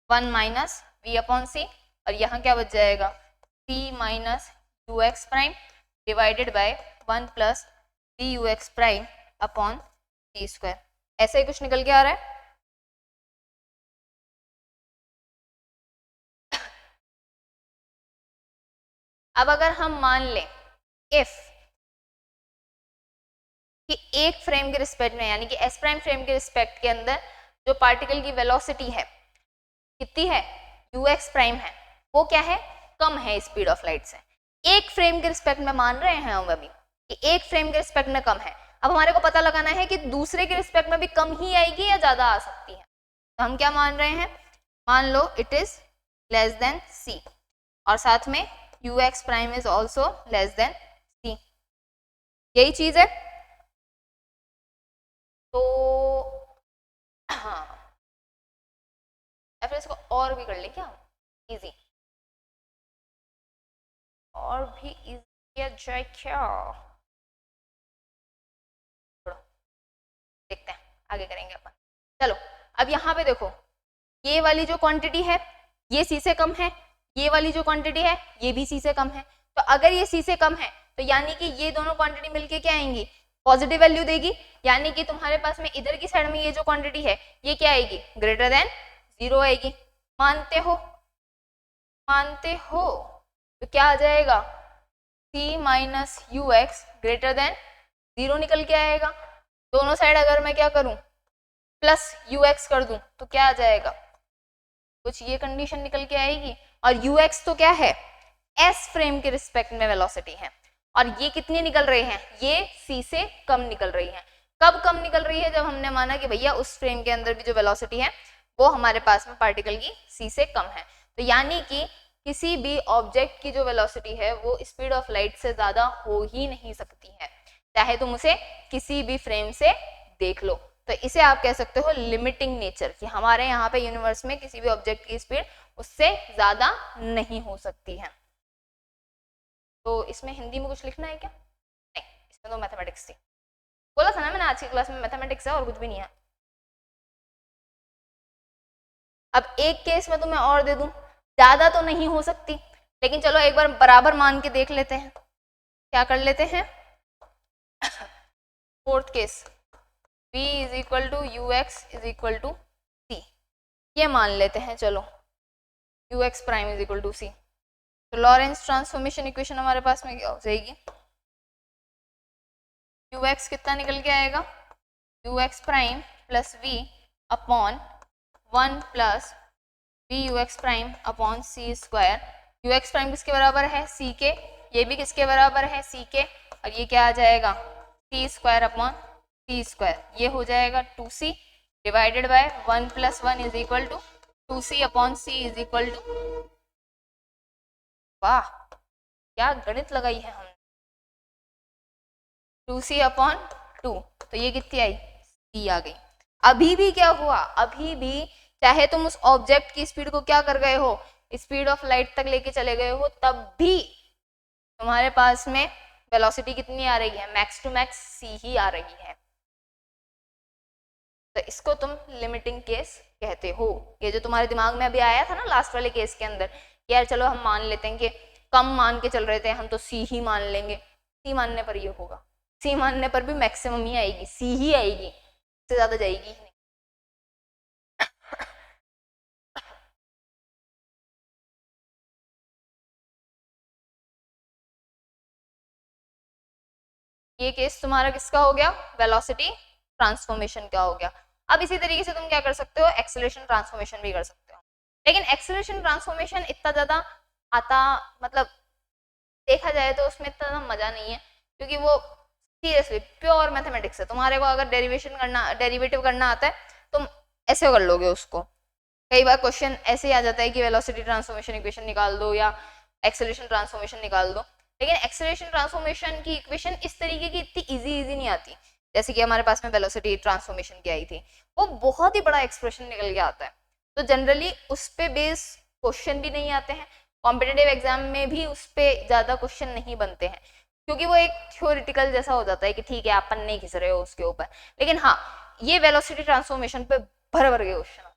1 माइनस वी अपॉन सी, और यहाँ क्या बच जाएगा, c minus you x prime divided by 1 plus we you x prime upon C square. ऐसे ही कुछ निकल के आ रहा है। अब अगर हम मान लें इफ कि एक फ्रेम के रिस्पेक्ट में, यानी कि एस प्राइम फ्रेम के रिस्पेक्ट के अंदर जो पार्टिकल की वेलोसिटी है कितनी है, यू एक्स प्राइम है, वो क्या है, कम है स्पीड ऑफ लाइट से। एक फ्रेम के रिस्पेक्ट में मान रहे हैं हम अभी कि एक फ्रेम के रिस्पेक्ट में कम है। अब हमारे को पता लगाना है कि दूसरे के रिस्पेक्ट में भी कम ही आएगी या ज्यादा आ सकती है। तो हम क्या मान रहे हैं, मान लो it is less than c और साथ में ux prime is also less than c, यही चीज है। तो हाँ, या फिर इसको और भी कर ले क्या, इजी, और भी इजी किया जाए क्या, देखते हैं आगे करेंगे अपन। चलो अब यहाँ पे देखो, ये वाली जो क्वांटिटी है ये सी से कम है, ये वाली जो क्वांटिटी है ये भी सी से कम है। तो अगर ये सी से कम है तो यानी कि ये दोनों क्वांटिटी मिलके क्या आएंगी, पॉजिटिव वैल्यू देगी, यानी कि तुम्हारे पास में इधर की साइड में ये जो क्वांटिटी है ये क्या आएगी, ग्रेटर देन 0 आएगी। मानते हो, मानते हो, तो क्या आ जाएगा, c minus you x greater than 0 निकल के आएगा। दोनों साइड अगर मैं क्या करूं, प्लस यू एक्स कर दूं तो क्या आ जाएगा, कुछ ये कंडीशन निकल के आएगी। और यू एक्स तो क्या है, एस फ्रेम के रिस्पेक्ट में वेलोसिटी है, और ये कितनी निकल रही है, ये सी से कम निकल रही है। कब कम निकल रही है, जब हमने माना कि भैया उस फ्रेम के अंदर भी जो वेलोसिटी है वो हमारे पास में पार्टिकल की सी से कम है। तो यानी कि किसी भी ऑब्जेक्ट की जो वेलोसिटी है वो स्पीड ऑफ लाइट से ज्यादा हो ही नहीं सकती है, चाहे तुम उसे किसी भी फ्रेम से देख लो। तो इसे आप कह सकते हो लिमिटिंग नेचर, कि हमारे यहाँ पे यूनिवर्स में किसी भी ऑब्जेक्ट की स्पीड उससे ज्यादा नहीं हो सकती है। तो इसमें हिंदी में कुछ लिखना है क्या, नहीं, इसमें तो मैथमेटिक्स थी, बोला था ना मैंने आज की क्लास में मैथमेटिक्स है और कुछ भी नहीं है। अब एक केस में तो मैं और दे दूं, ज्यादा तो नहीं हो सकती, लेकिन चलो एक बार बराबर मान के देख लेते हैं। क्या कर लेते हैं, fourth case v is equal to you x is equal to c, ये मान लेते हैं। चलो u x prime is equal to c, तो लॉरेंस ट्रांसफॉर्मेशन इक्वेशन हमारे पास में क्या हो जाएगी, यू एक्स कितना निकल के आएगा, U x prime plus V upon 1 plus we you x prime upon C square. You x prime किसके बराबर है, सी के, ये भी किसके बराबर है, सी के, और ये क्या आ जाएगा, सी स्क्वायर अपॉन सी स्क्वायर, ये हो जाएगा 2c divided by 1 plus 1 is equal to 2c upon C is equal to, वाह क्या गणित लगाई है हमने, 2c अपॉन 2, तो ये कितनी आई, c आ गई। अभी भी क्या हुआ, अभी भी चाहे तुम उस ऑब्जेक्ट की स्पीड को क्या कर गए हो, स्पीड ऑफ लाइट तक लेके चले गए हो, तब भी तुम्हारे पास में वेलोसिटी कितनी आ रही है, मैक्स टू मैक्स c ही आ रही है। तो इसको तुम लिमिटिंग केस कहते हो। ये जो तुम्हारे दिमाग में अभी आया था ना लास्ट वाले केस के अंदर, यार चलो हम मान लेते हैं कि कम मान के चल रहे थे हम, तो सी ही मान लेंगे, सी मानने पर ये होगा, सी मानने पर भी मैक्सिमम ही आएगी, सी ही आएगी, इससे ज्यादा जाएगी ही नहीं। ये केस तुम्हारा किसका हो गया, वेलोसिटी ट्रांसफॉर्मेशन का हो गया। अब इसी तरीके से तुम क्या कर सकते हो, एक्सेलरेशन ट्रांसफॉर्मेशन भी कर सकते हो, लेकिन एक्सेलरेशन ट्रांसफॉर्मेशन इतना ज्यादा आता, मतलब देखा जाए तो उसमें इतना मजा नहीं है, क्योंकि वो सीरियसली प्योर मैथमेटिक्स है। तुम्हारे को अगर डेरिवेशन करना, डेरिवेटिव करना आता है, तुम ऐसे कर लोगे उसको। कई बार क्वेश्चन ऐसे ही आ जाता है कि वेलोसिटी ट्रांसफॉर्मेशन इक्वेशन निकाल दो या एक्सेलरेशन ट्रांसफॉर्मेशन निकाल दो, लेकिन एक्सेलरेशन ट्रांसफॉर्मेशन की इक्वेशन इस तरीके की इतनी इजी नहीं आती, जैसे कि हमारे पास में वेलोसिटी ट्रांसफॉर्मेशन की आई थी, वो बहुत ही बड़ा एक्सप्रेशन निकल के आता है। तो जनरली उस पे बेस क्वेश्चन भी नहीं आते हैं, कॉम्पिटिटिव एग्जाम में भी उस पर ज्यादा क्वेश्चन नहीं बनते हैं, क्योंकि वो एक थ्योरेटिकल जैसा हो जाता है कि ठीक है आप पन्ने खिंच रहे हो उसके ऊपर। लेकिन हाँ, ये वेलोसिटी ट्रांसफॉर्मेशन पे भर भर के क्वेश्चन,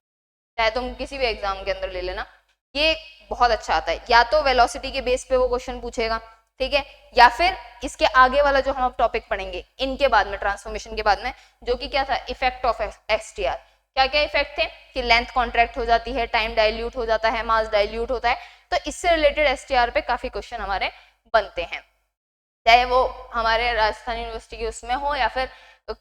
चाहे तुम किसी भी एग्जाम के अंदर ले लेना, ये बहुत अच्छा आता है। या तो वेलोसिटी के बेस पे वो क्वेश्चन पूछेगा, ठीक है, या फिर इसके आगे वाला जो हम टॉपिक पढ़ेंगे इनके बाद में, ट्रांसफॉर्मेशन के बाद में, जो कि क्या था, इफेक्ट ऑफ एसटीआर। क्या क्या इफेक्ट थे कि लेंथ कॉन्ट्रैक्ट हो जाती है, टाइम डाइल्यूट हो जाता है, मास डाइल्यूट होता है। तो इससे रिलेटेड एसटीआर पे काफी क्वेश्चन हमारे बनते हैं, चाहे वो हमारे राजस्थान यूनिवर्सिटी के उसमें हो या फिर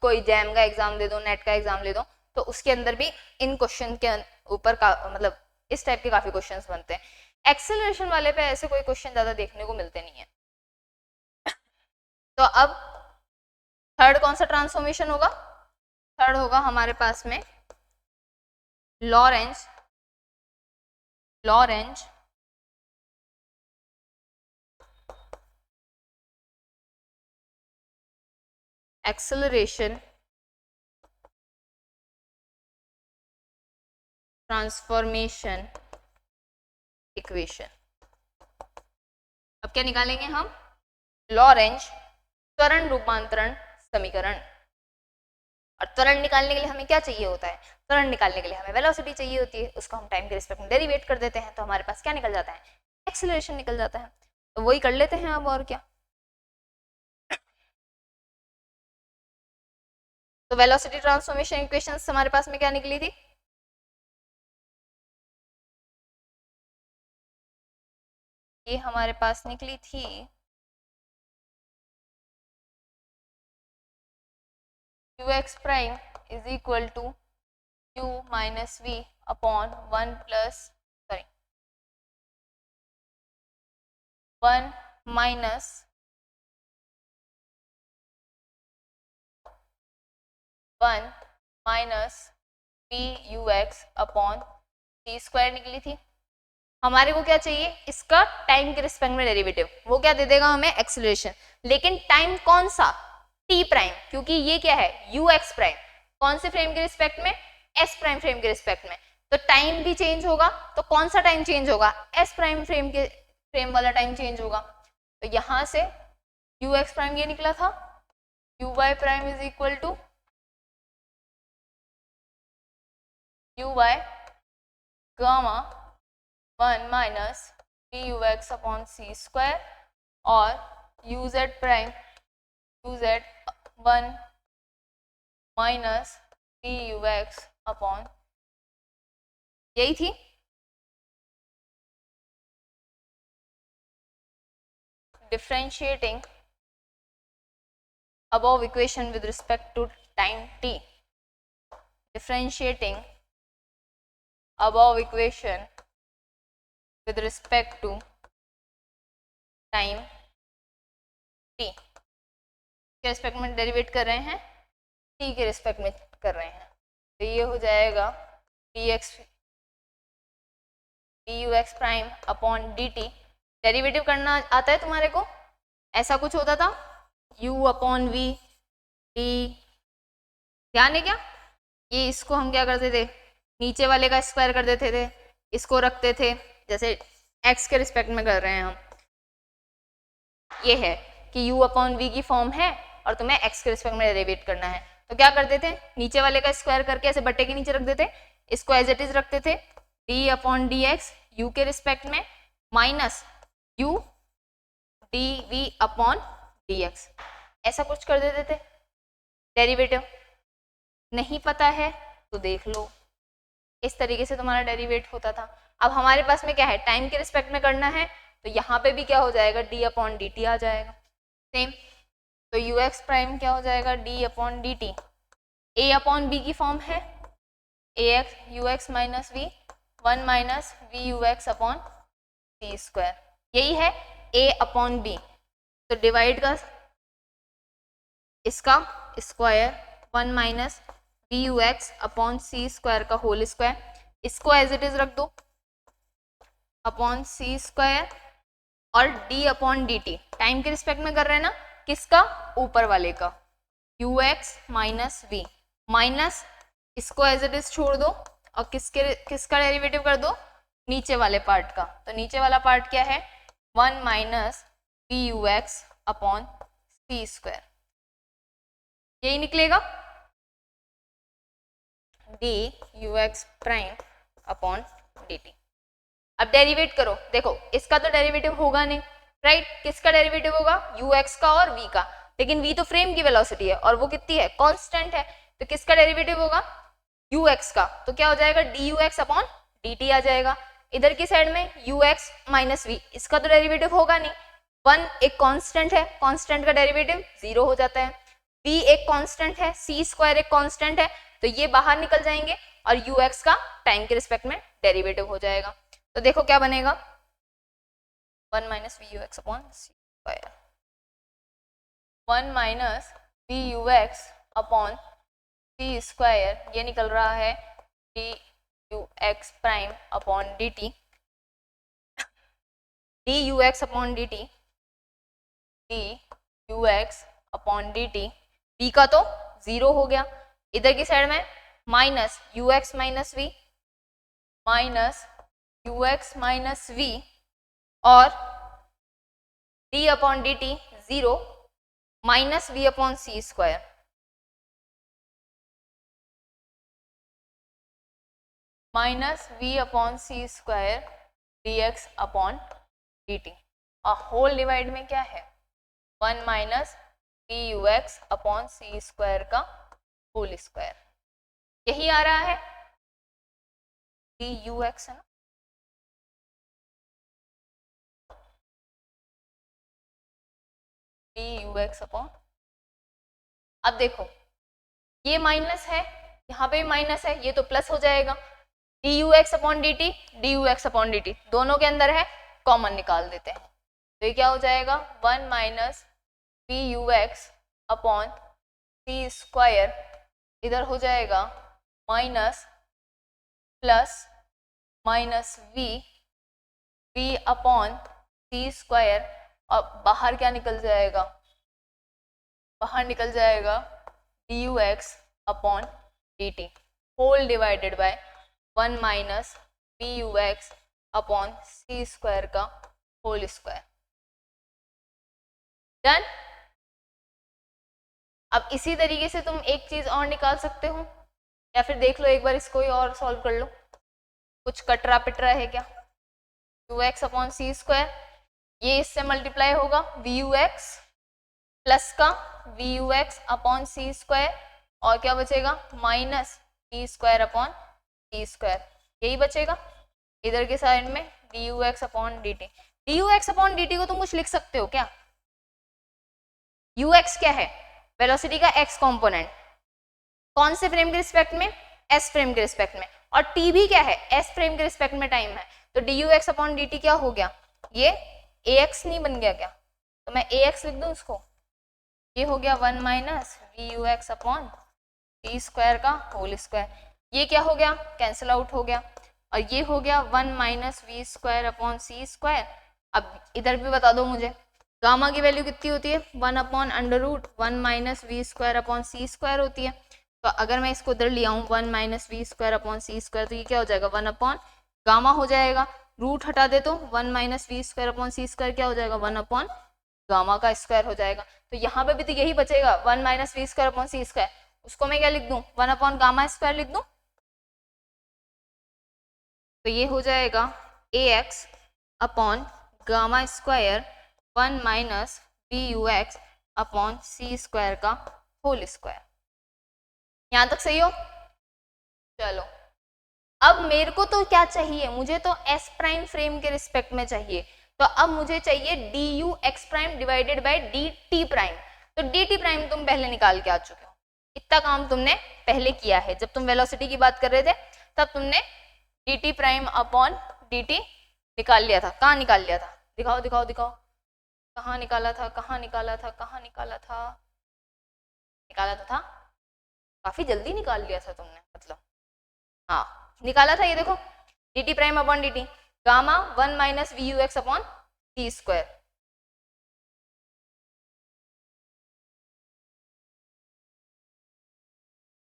कोई जैम का एग्जाम दे दो, नेट का एग्जाम ले दो, तो उसके अंदर भी इन क्वेश्चन के ऊपर का मतलब इस टाइप के काफी क्वेश्चंस बनते हैं। एक्सेलरेशन वाले पे ऐसे कोई क्वेश्चन ज्यादा देखने को मिलते नहीं है। तो अब थर्ड कौन सा ट्रांसफॉर्मेशन होगा? थर्ड होगा हमारे पास में लॉरेंज एक्सेलरेशन ट्रांसफॉर्मेशन इक्वेशन। अब क्या निकालेंगे हम? लॉरेंज त्वरण रूपांतरण समीकरण। और त्वरण निकालने के लिए हमें क्या चाहिए होता है? त्वरण निकालने के लिए हमें वेलोसिटी चाहिए होती है, उसको हम टाइम के रिस्पेक्ट में डेरिवेट कर देते हैं, तो हमारे पास क्या निकल जाता है? एक्सेलरेशन निकल जाता है। तो वही कर लेते हैं अब, और क्या। तो वेलोसिटी ट्रांसफॉर्मेशन इक्वेशंस हमारे पास में क्या निकली थी? ये हमारे पास निकली थी ux prime is equal to u minus v upon 1 minus v ux upon c square निकली थी। हमारे को क्या चाहिए? इसका टाइम के रिस्पेक्ट में डेरिवेटिव। वो क्या दे देगा हमें? एक्सेलरेशन। लेकिन टाइम कौन सा? t प्राइम, क्योंकि ये क्या है? ux prime. कौन से फ्रेम के रिस्पेक्ट में? s प्राइम फ्रेम के रिस्पेक्ट में। तो टाइम भी चेंज होगा, तो कौन सा टाइम चेंज होगा? s प्राइम फ्रेम वाला टाइम चेंज होगा। तो यहां से ux प्राइम ये निकला था, uy prime is equal to uy gamma 1 minus v ux upon c square और uz prime uz 1 minus v ux upon, यही थी। Differentiating above equation with respect to time t, differentiating above equation with respect to time t के respect में derivative कर रहे हैं, t के respect में कर रहे हैं। तो ये हो जाएगा dux prime upon dt। Derivative करना आता है तुम्हारे को? ऐसा कुछ होता था, u अपॉन v d, ध्यान है क्या? ये इसको हम क्या करते थे? नीचे वाले का स्क्वायर कर देते थे, इसको रखते थे, जैसे x के रिस्पेक्ट में कर रहे हैं हम। ये है कि u अपॉन v की फॉर्म है और तुम्हें x के रिस्पेक्ट में डेरिवेट करना है। तो क्या करते थे? नीचे वाले का स्क्वायर करके ऐसे बट्टे के नीचे रख देते, इसको एज इट इज रखते थे, d upon D x u के रिस्पेक्ट में minus u dv upon dx, ऐसा कुछ कर देते थे डेरिवेटिव। नहीं पता है तो देख लो, इस तरीके से तुम्हारा डेरिवेट होता था। अब हमारे पास में क्या है? टाइम के रिस्पेक्ट में करना है, तो यहाँ पे भी क्या हो जाएगा? d अपॉन डी टी आ जाएगा सेम। तो ux प्राइम क्या हो जाएगा? d upon D T. a upon b की फॉर्म है ax ux minus v 1 minus v ux upon c square, यही है a अपॉन b। तो डिवाइड का इसका square 1 minus we you x upon C square का होल स्क्वायर, इसको as it is रख दो अपॉन सी स्क्वायर और d upon D T. Time के रिस्पेक्ट में कर रहे हैं ना, किसका? ऊपर वाले का, U x minus we, minus इसको एज इट इज छोड़ दो और किसका डेरिवेटिव कर दो? नीचे वाले पार्ट का। तो नीचे वाला पार्ट क्या है? 1 minus we you x upon C square, यही निकलेगा D you x prime upon D T. अब डेरिवेट करो, देखो इसका तो डेरिवेटिव होगा नहीं, राइट? किसका डेरिवेटिव होगा? यू एक्स का और v का, लेकिन v तो फ्रेम की वेलोसिटी है और वो कितनी है? कांस्टेंट है। तो किसका डेरिवेटिव होगा? यू एक्स का। तो क्या हो जाएगा? D you x upon D T आ जाएगा। इधर की साइड में यू एक्स माइनस वी, इसका तो डेरिवेटिव होगा नहीं, 1 एक कांस्टेंट है, कांस्टेंट का डेरिवेटिव 0 हो जाता है, v एक कांस्टेंट है, c स्क्वायर एक कांस्टेंट है, तो ये बाहर निकल जाएंगे। और यू एक्स का टाइम के रिस्पेक्ट में डेरिवेटिव हो जाएगा। तो देखो क्या बनेगा, 1 minus we you x upon C square, 1 minus we you x upon C square, ये निकल रहा है D you x prime upon D T, D you x upon D T, D you x upon D T, B का तो 0 हो गया, इधर की साइड में minus you x minus we, minus you x minus v, और d upon D t 0 minus we upon C square, minus we upon C square d x upon D T, और whole divide में क्या है 1 minus we you x upon C square का whole square, यही आ रहा है डी यू एक्स है ना, डी यू एक्स अपॉन, अब देखो ये माइनस है, यहाँ पे भी माइनस है, ये तो प्लस हो जाएगा, D you x upon D T, D you x upon D T दोनों के अंदर है, कॉमन निकाल देते हैं, तो ये क्या हो जाएगा 1 minus we you x upon C square, इधर हो जाएगा minus plus minus V, V upon सी स्क्वायर, और बाहर क्या निकल जाएगा, बाहर निकल जाएगा D you x upon D T whole divided by 1 minus we you x upon C square का होल स्क्वायर। डन। अब इसी तरीके से तुम एक चीज और निकाल सकते हो, या फिर देख लो एक बार इसको ही और सॉल्व कर लो, कुछ कटरा पिटरा है क्या, यू एक्स अपॉन सी स्क्वायर, ये इससे मल्टीप्लाई होगा वी यू एक्स प्लस का V you x upon C square, और क्या बचेगा माइनस वी स्क्वायर अपॉन सी स्क्वायर, यही बचेगा, इधर के साइड में D you x upon D T, D you x upon D T को तुम कुछ लिख सकते हो क्या, यू एक्स क्या है वेलोसिटी का एक्स कॉम्पोनेंट, कौन से फ्रेम के रिस्पेक्ट में, एस फ्रेम के रिस्पेक्ट में, और टी भी क्या है एस फ्रेम के रिस्पेक्ट में टाइम है, तो D you x upon D T क्या हो गया, ये ए एक्स नहीं बन गया क्या, तो मैं ए एक्स लिख दूं इसको, ये हो गया 1 minus we you x upon T square का होल स्क्वायर, ये क्या हो गया कैंसिल आउट हो गया, और ये हो गया 1 माइनस वी स्क्वायर अपॉन सी स्क्वायर। अब इधर भी बता दो मुझे गामा की वैल्यू कितनी होती है, 1 upon under root 1 minus V square upon सी स्क्वायर होती है, तो अगर मैं इसको इधर ले आऊँ 1 माइनस वी स्क्वायर अपॉन सी स्क्वायर, तो ये क्या हो जाएगा 1 अपॉन गामा हो जाएगा, रूट हटा दे तो 1 माइनस वी स्क्वायर अपॉन सी स्क्वायर क्या हो जाएगा 1 अपॉन गामा का स्क्वायर हो जाएगा, तो यहाँ पे भी तो यही बचेगा 1 माइनस वी स्क्वायर अपॉन सी स्क्वायर, उसको मैं क्या लिख दूँ 1 अपॉन गामा स्क्वायर लिख दूँ, तो ये हो जाएगा a x upon gamma square 1 minus we you x upon C square का होल स्क्वायर। यहाँ तक सही हो, चलो अब मेरे को तो क्या चाहिए, मुझे तो एस प्राइम फ्रेम के रिस्पेक्ट में चाहिए, तो अब मुझे चाहिए D you x prime divided by D T prime, तो डी टी प्राइम तुम पहले निकाल के आ चुके हो, इतना काम तुमने पहले किया है, जब तुम वेलोसिटी की बात कर रहे थे तब तुमने D T prime upon D T निकाल लिया था, कहाँ निकाल लिया था, दिखाओ दिखाओ दिखाओ, कहाँ निकाला था कहाँ निकाला था कहाँ निकाला था, निकाला तो था, काफी जल्दी निकाल लिया था तुमने, मतलब हाँ निकाला था, ये देखो D T prime upon D T gamma 1 minus we you x upon T square,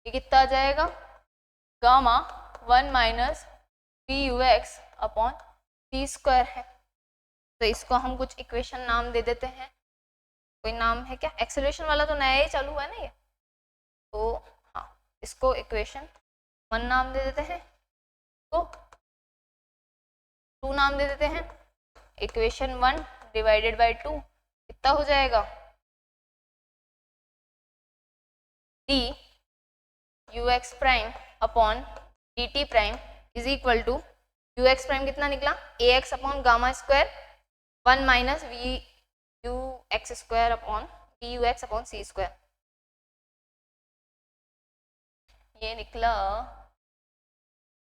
ये कितना आ जाएगा gamma 1 minus we you x upon T square है, तो इसको हम कुछ इक्वेशन नाम दे देते हैं, कोई नाम है क्या, एक्सेलरेशन वाला तो नया ही चालू हुआ है ना ये, तो हाँ इसको इक्वेशन 1 नाम दे देते हैं, तो 2 नाम दे देते हैं, इक्वेशन 1 डिवाइडेड बाय 2 कितना हो जाएगा D you x prime upon D T prime is equal to you x prime कितना निकला a x upon gamma square 1 minus we you x square upon v you x upon C square, ये निकला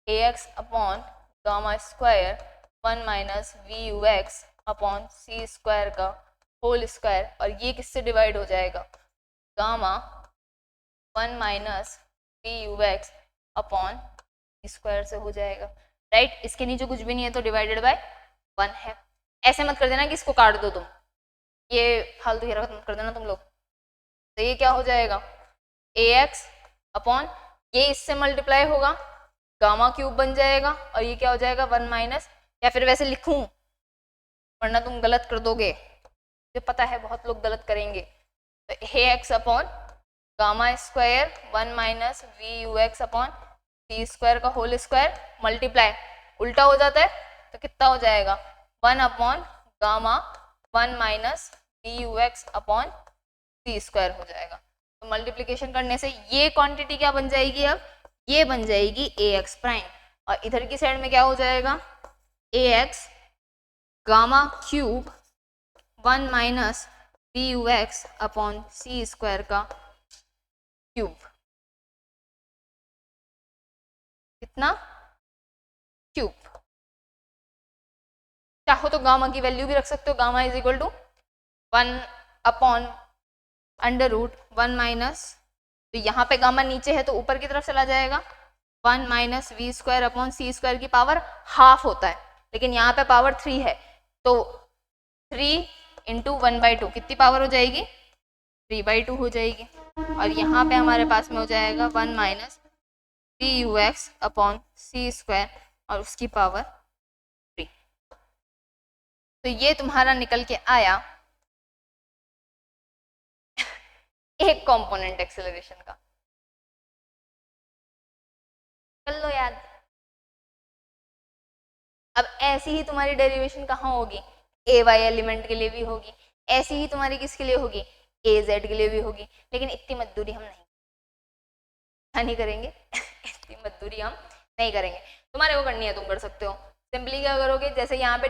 a x upon gamma square 1 minus we you x upon C square का whole square, और ये किससे divide हो जाएगा, gamma 1 minus we you x upon square से हो जाएगा, राइट। इसके नीचे कुछ भी नहीं है तो डिवाइडेड बाय 1 है। ऐसे मत कर देना कि इसको काट दो तुम, ये फालतू की हरकत मत कर देना तुम लोग। तो ये क्या हो जाएगा, ए एक्स अपॉन ये इससे मल्टीप्लाई होगा, गामा क्यूब बन जाएगा, और ये क्या हो जाएगा 1 माइनस, या फिर वैसे लिखूं वरना तुम गलत कर दोगे, मुझे पता है बहुत लोग गलत करेंगे। तो a x upon gamma square 1 minus we you x upon C square का होल स्क्वायर मल्टीप्लाई, उल्टा हो जाता है तो कितना हो जाएगा 1 upon gamma 1 minus we you x upon C square हो जाएगा। तो मल्टीप्लिकेशन करने से ये क्वांटिटी क्या बन जाएगी, अब ये बन जाएगी ए एक्स प्राइम, और इधर की साइड में क्या हो जाएगा a x gamma cube 1 minus we you x upon C square का क्यूब, कितना क्यूब। चाहो तो गामा की वैल्यू भी रख सकते हो, gamma is equal to 1 upon under root 1 minus, तो यहाँ पे गामा नीचे है तो ऊपर की तरफ चला जाएगा 1 माइनस वी स्क्वायर अपॉन सी स्क्वायर की पावर हाफ होता है, लेकिन यहाँ पे पावर 3 है तो 3 इंटू 1/2 कितनी पावर हो जाएगी 3/2 हो जाएगी, और यहाँ पे हमारे पास में हो जाएगा 1 minus we you x upon C square और उसकी पावर 3। तो ये तुम्हारा निकल के आया एक कंपोनेंट एक्सेलरेशन का, कर लो याद। अब ऐसी ही तुम्हारी डेरिवेशन कहाँ होगी, ए वाई एलिमेंट के लिए भी होगी, ऐसी ही तुम्हारी किसके लिए होगी ए जेड के लिए भी होगी, लेकिन इतनी मजदूरी हम नहीं करेंगे इतनी मजदूरी हम नहीं करेंगे, तुम्हारे को करनी है तुम कर सकते हो। सिंपली क्या करोगे, जैसे यहाँ पे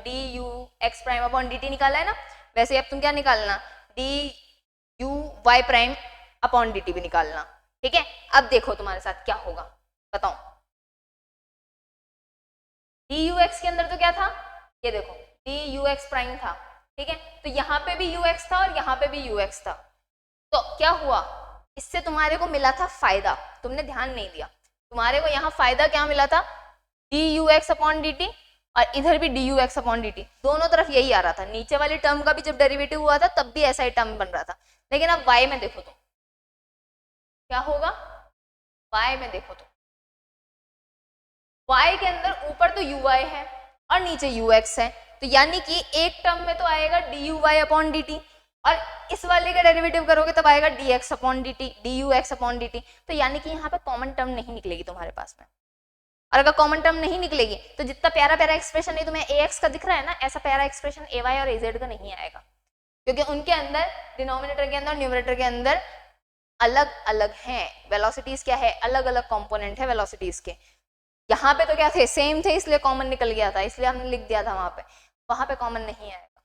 D you x prime upon D T निकाला है ना, वैसे अब तुम क्या निकालना D you Y prime upon D T भी निकालना, ठीक है। अब देखो तुम्हारे साथ क्या होगा, बताओ। डी यू एक्स के अंदर तो क्या था, ये देखो डी यू एक्स प्राइम था, ठीक है, तो यहाँ पे भी यू एक्स था और यहाँ पे भी यू एक्स था, तो क्या हुआ, इससे तुम्हारे को मिला था फायदा, तुमने ध्यान नहीं दिया, तुम्हारे को यहाँ फायदा क्या मिला था D you x upon D T, और इधर भी D you x upon D T, दोनों तरफ यही आ रहा था, नीचे वाली टर्म का भी जब डेरिवेटिव हुआ था तब भी ऐसा ही टर्म बन रहा था, लेकिन अब y में देखो तो क्या होगा, y में देखो तो y के अंदर ऊपर तो uy है और नीचे ux है, तो यानी कि एक टर्म में तो आएगा D you Y upon D T, और इस वाले का डेरिवेटिव करोगे तब आएगा D x upon D T, D you x upon D T, तो यानी कि यहाँ पे कॉमन टर्म नहीं निकलेगी तुम्हारे पास में, और अगर कॉमन टर्म नहीं निकलेगी तो जितना प्यारा प्यारा एक्सप्रेशन नहीं तुम्हें ए एक्स का दिख रहा है ना, ऐसा प्यारा एक्सप्रेशन ए वाई और ए जेड का नहीं आएगा, क्योंकि उनके अंदर डिनोमिनेटर के अंदर न्यूमरेटर के अंदर अलग अलग हैं, वेलोसिटीज क्या है अलग अलग कंपोनेंट है वेलोसिटीज के, यहाँ पे तो क्या थे सेम थे इसलिए कॉमन निकल गया था, इसलिए हमने लिख दिया था वहां पे कॉमन नहीं आएगा,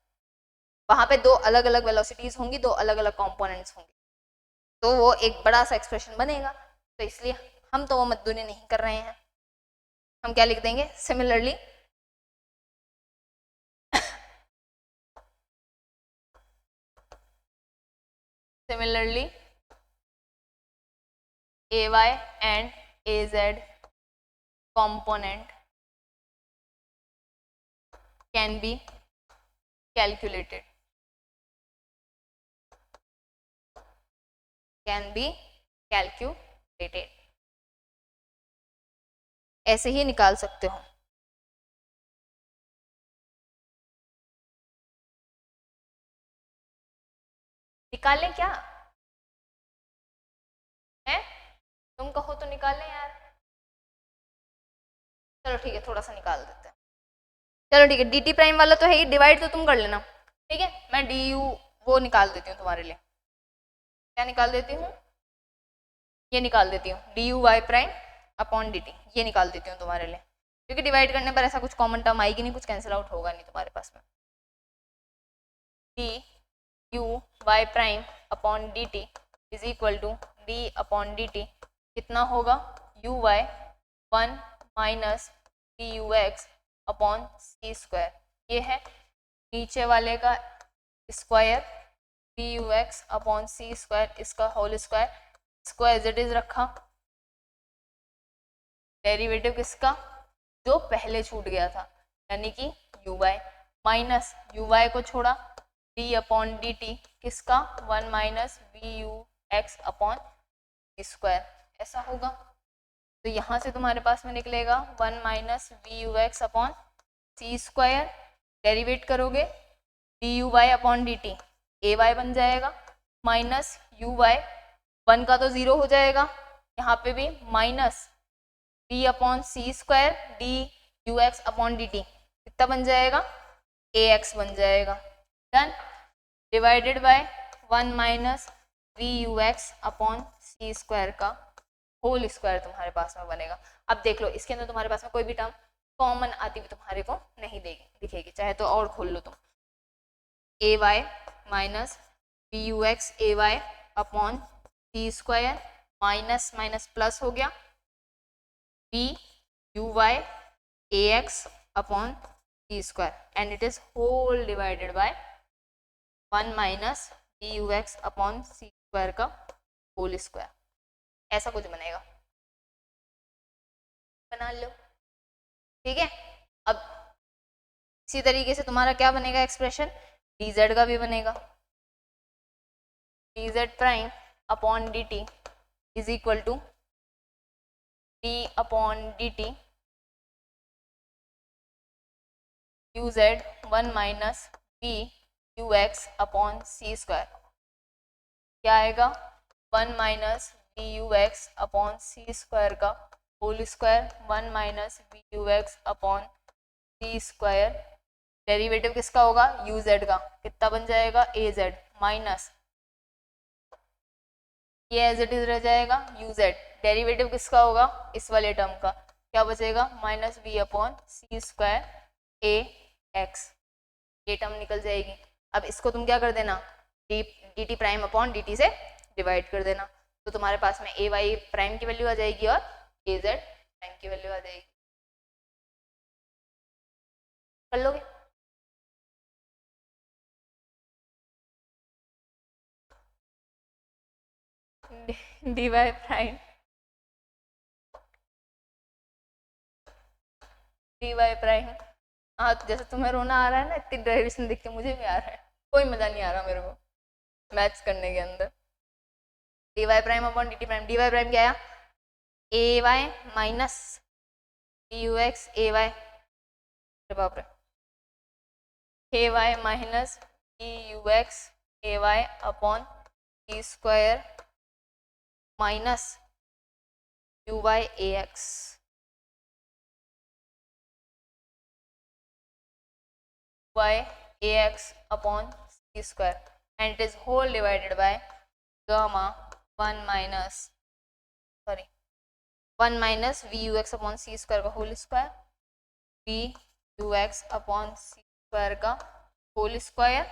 वहां पे दो अलग अलग वेलोसिटीज होंगी, दो अलग अलग कंपोनेंट्स होंगे, तो वो एक बड़ा सा एक्सप्रेशन बनेगा, तो इसलिए हम तो वो मजदूरी नहीं कर रहे हैं, हम क्या लिख देंगे similarly ay and az component can be calculated, ऐसे ही निकाल सकते हो। निकालें क्या है, तुम कहो तो निकालें यार, चलो ठीक है थोड़ा सा निकाल देते हैं, चलो ठीक है डी टी प्राइम वाला तो है ही, डिवाइड तो तुम कर लेना, ठीक है, मैं डी यू वो निकाल देती हूँ तुम्हारे लिए, क्या निकाल देती हूँ, ये निकाल देती हूँ D you Y prime upon D T, ये निकाल देती हूँ तुम्हारे लिए, क्योंकि डिवाइड करने पर ऐसा कुछ कॉमन टर्म आएगी नहीं, कुछ कैंसिल आउट होगा नहीं तुम्हारे पास में, D you Y prime upon D t is equal to d upon D t, कितना होगा u y 1 minus we you x upon C square, ये है नीचे वाले का square v you x upon C square, इसका होल स्क्वायर, इसको as it is रखा, डेरिवेटिव किसका जो पहले छूट गया था यानी कि u y, minus you y को छोड़ा डी अपॉन डी टी किसका 1 minus we you x upon C square, ऐसा होगा। तो यहाँ से तुम्हारे पास में निकलेगा 1 minus we you x upon C square, derivate करोगे d you Y upon D t a y बन जाएगा, माइनस यू वाई, 1 का तो 0 हो जाएगा, यहाँ पे भी minus d upon C square d you x upon D t कितना बन जाएगा ए एक्स बन जाएगा, done, divided by 1 minus we you x upon C square का होल स्क्वायर तुम्हारे पास में बनेगा। अब देख लो इसके अंदर तुम्हारे पास में कोई भी टर्म कॉमन आती हुई तुम्हारे को नहीं दिखेगी, चाहे तो और खोल लो तुम, A Y minus we you X A Y upon C square, minus minus plus हो गया, V U Y A x upon C square and it is whole divided by 1 minus we you x upon C square का whole square, ऐसा कुछ बनेगा, बना लो, ठीक है। अब इसी तरीके से तुम्हारा क्या बनेगा एक्सप्रेशन, dz का भी बनेगा, dz prime upon dt is equal to d upon dt uz 1 minus v U x upon C square, क्या आएगा 1 minus we you x upon C square का whole square, 1 minus we you x upon C square, derivative किसका होगा U Z का, कितना बन जाएगा A Z, minus ये एज इट इज रह जाएगा यू जेड, डेरिवेटिव किसका होगा इस वाले टर्म का, क्या बचेगा minus we upon C square a x, ये टर्म निकल जाएगी। अब इसको तुम क्या कर देना d T prime upon D t से डिवाइड कर देना, तो तुम्हारे पास में ए वाई प्राइम की वैल्यू आ जाएगी और ए जेड प्राइम की वैल्यू आ जाएगी, कर लोगे। D Y prime D Y prime, हाँ जैसे तुम्हें रोना आ रहा है ना इतनी डेरिवेशन देख के मुझे भी आ रहा है, कोई मजा नहीं आ रहा मेरे को मैथ्स करने के अंदर। D Y prime upon D T prime, D Y prime क्या आया A Y minus you X A Y, बाप रे, A Y minus you X A Y upon T square minus you Y A X, y ax upon c square and it is whole divided by gamma 1 minus v u x upon c square का whole square, v u x upon c square का whole square,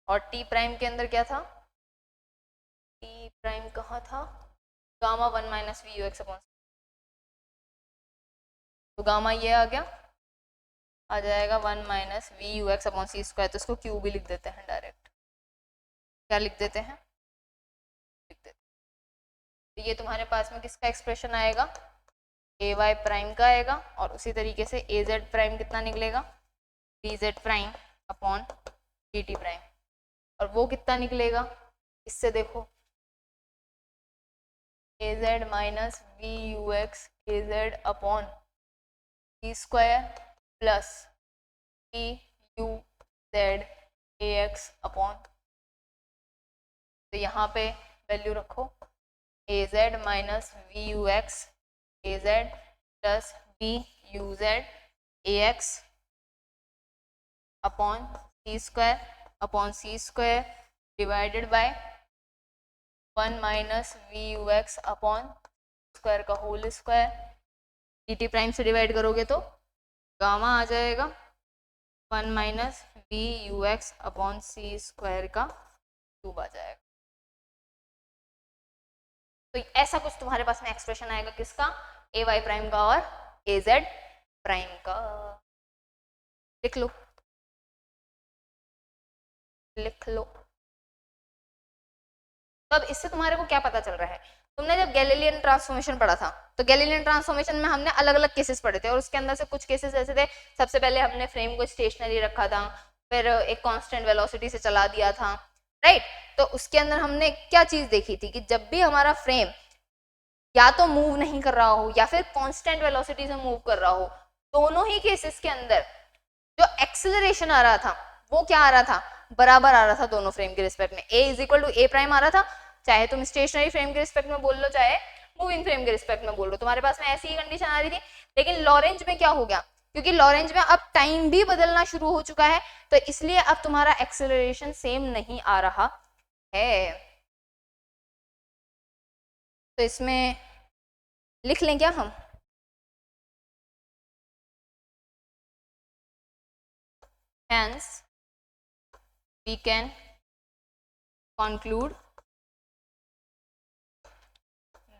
और t prime के अंदर क्या था, t prime कहाँ था, gamma 1 minus we you x upon, तो गामा ये आ गया, आ जाएगा 1 minus we you x upon C square, तो इसको क्यू भी लिख देते हैं डायरेक्ट, क्या लिख देते हैं, लिख देते हैं। तो ये तुम्हारे पास में किसका एक्सप्रेशन आएगा ए वाई प्राइम का आएगा, और उसी तरीके से ए जेड प्राइम कितना निकलेगा D Z prime upon D T prime, और वो कितना निकलेगा इससे देखो A Z minus we you X A Z upon C square plus P U Z A x upon, तो यहाँ पे वैल्यू रखो A Z minus we you X A Z plus we U Z A x upon C square divided by 1 minus we you x upon square का whole square, D T prime से divide करोगे तो gamma आ जाएगा 1 minus we you x upon C square का cube आ जाएगा। तो ऐसा कुछ तुम्हारे पास में एक्सप्रेशन आएगा किसका ए वाई प्राइम का और ए जेड प्राइम का। लिख लो लिख लो। तो अब इससे तुम्हारे को क्या पता चल रहा है, तुमने जब गैलीलियन ट्रांसफॉर्मेशन पढ़ा था तो गैलीलियन ट्रांसफॉर्मेशन में हमने अलग अलग केसेस पढ़े थे और उसके अंदर से कुछ केसेस ऐसे थे, सबसे पहले हमने फ्रेम को स्टेशनरी रखा था, फिर एक कांस्टेंट वेलोसिटी से चला दिया था, राइट। तो उसके अंदर हमने क्या चीज देखी थी कि जब भी हमारा फ्रेम या तो मूव नहीं कर रहा हो या फिर कांस्टेंट वेलोसिटी से मूव कर रहा हो, दोनों ही केसेस के अंदर जो एक्सेलरेशन आ रहा था वो क्या आ रहा था, बराबर आ रहा था दोनों फ्रेम के रिस्पेक्ट में। A is equal to A prime आ रहा था, चाहे तुम स्टेशनरी फ्रेम के रिस्पेक्ट में बोल लो चाहे मूविंग फ्रेम के रिस्पेक्ट में बोल लो, तुम्हारे पास में ऐसी ही कंडीशन आ रही थी। लेकिन लॉरेंज में क्या हो गया, क्योंकि लॉरेंज में अब टाइम भी बदलना शुरू हो चुका है तो इसलिए अब तुम्हारा एक्सेलरेशन सेम नहीं आ रहा है। तो इसमें लिख लें क्या हम, hence we can conclude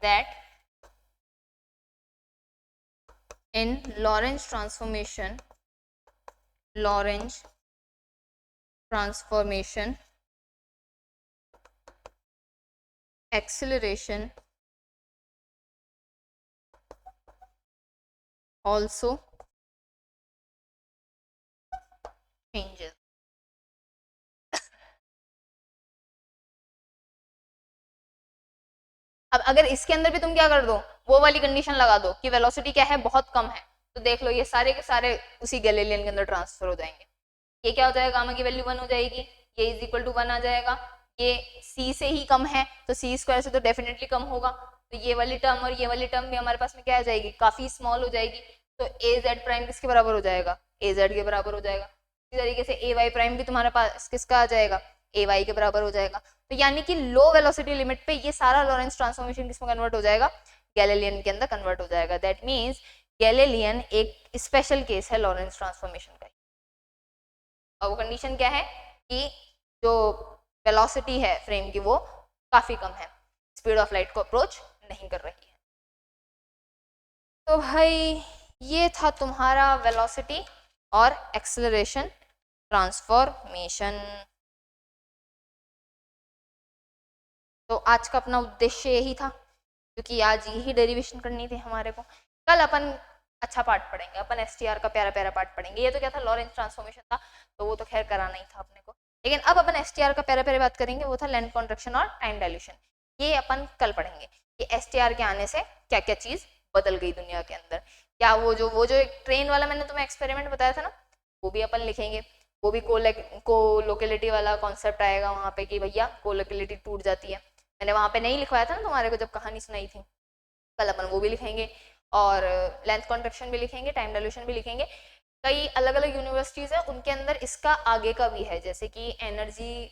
that in Lorentz transformation acceleration also changes। अब अगर इसके अंदर भी तुम क्या कर दो, वो वाली कंडीशन लगा दो कि वेलोसिटी क्या है, बहुत कम है, तो देख लो ये सारे के सारे उसी गैलीलियन के अंदर ट्रांसफर हो जाएंगे। ये क्या हो जाएगा, गामा की वैल्यू 1 हो जाएगी, ये इज इक्वल टू 1 आ जाएगा, ये c से ही कम है तो c स्क्वायर से तो डेफिनेटली कम होगा, तो ये वाली टर्म और ये वाली टर्म भी हमारे पास में क्या आ जाएगी, काफी स्मॉल हो जाएगी, तो ए जेड प्राइम किसके बराबर हो जाएगा, ए जेड के बराबर हो जाएगा। इसी तरीके से ए वाई प्राइम भी तुम्हारे पास किसका आ जाएगा, ए वाई के बराबर हो जाएगा। तो यानी कि लो वेलोसिटी लिमिट पे ये सारा लॉरेंस ट्रांसफॉर्मेशन किसमें कन्वर्ट हो जाएगा, गैलीलियन के अंदर कन्वर्ट हो जाएगा। दैट मीन्स गैलीलियन एक स्पेशल केस है लॉरेंस ट्रांसफॉर्मेशन का। और वो कंडीशन क्या है कि जो वेलोसिटी है फ्रेम की वो काफी कम है, स्पीड ऑफ लाइट को अप्रोच नहीं कर रही है। तो भाई ये था तुम्हारा वेलोसिटी और एक्सेलरेशन ट्रांसफॉर्मेशन। तो आज का अपना उद्देश्य यही था, क्योंकि आज यही डेरिवेशन करनी थी हमारे को। कल अपन अच्छा पार्ट पढ़ेंगे, अपन एसटीआर का प्यारा प्यारा पार्ट पढ़ेंगे। ये तो क्या था, लॉरेंस ट्रांसफॉर्मेशन था, तो वो तो खैर कराना ही था अपने को। लेकिन अब अपन एसटीआर का प्यारा प्यारा बात करेंगे, वो था लेंथ कॉन्ट्रैक्शन और टाइम डायल्यूशन। ये अपन कल पढ़ेंगे कि एसटीआर के आने से क्या क्या चीज बदल गई दुनिया के अंदर। क्या वो जो एक ट्रेन वाला मैंने तुम्हें एक्सपेरिमेंट बताया था ना, वो भी अपन लिखेंगे। वो भी कोलोकेलिटी वाला कॉन्सेप्ट आएगा वहां पे कि भैया कोलोकेलिटी टूट जाती है। मैंने वहां पे नहीं लिखवाया था ना तुम्हारे को जब कहानी सुनाई थी, कल अपन वो भी लिखेंगे। और लेंथ कॉन्ट्रैक्शन भी लिखेंगे, टाइम डायल्यूशन भी लिखेंगे। कई अलग अलग यूनिवर्सिटीज है उनके अंदर इसका आगे का भी है, जैसे कि एनर्जी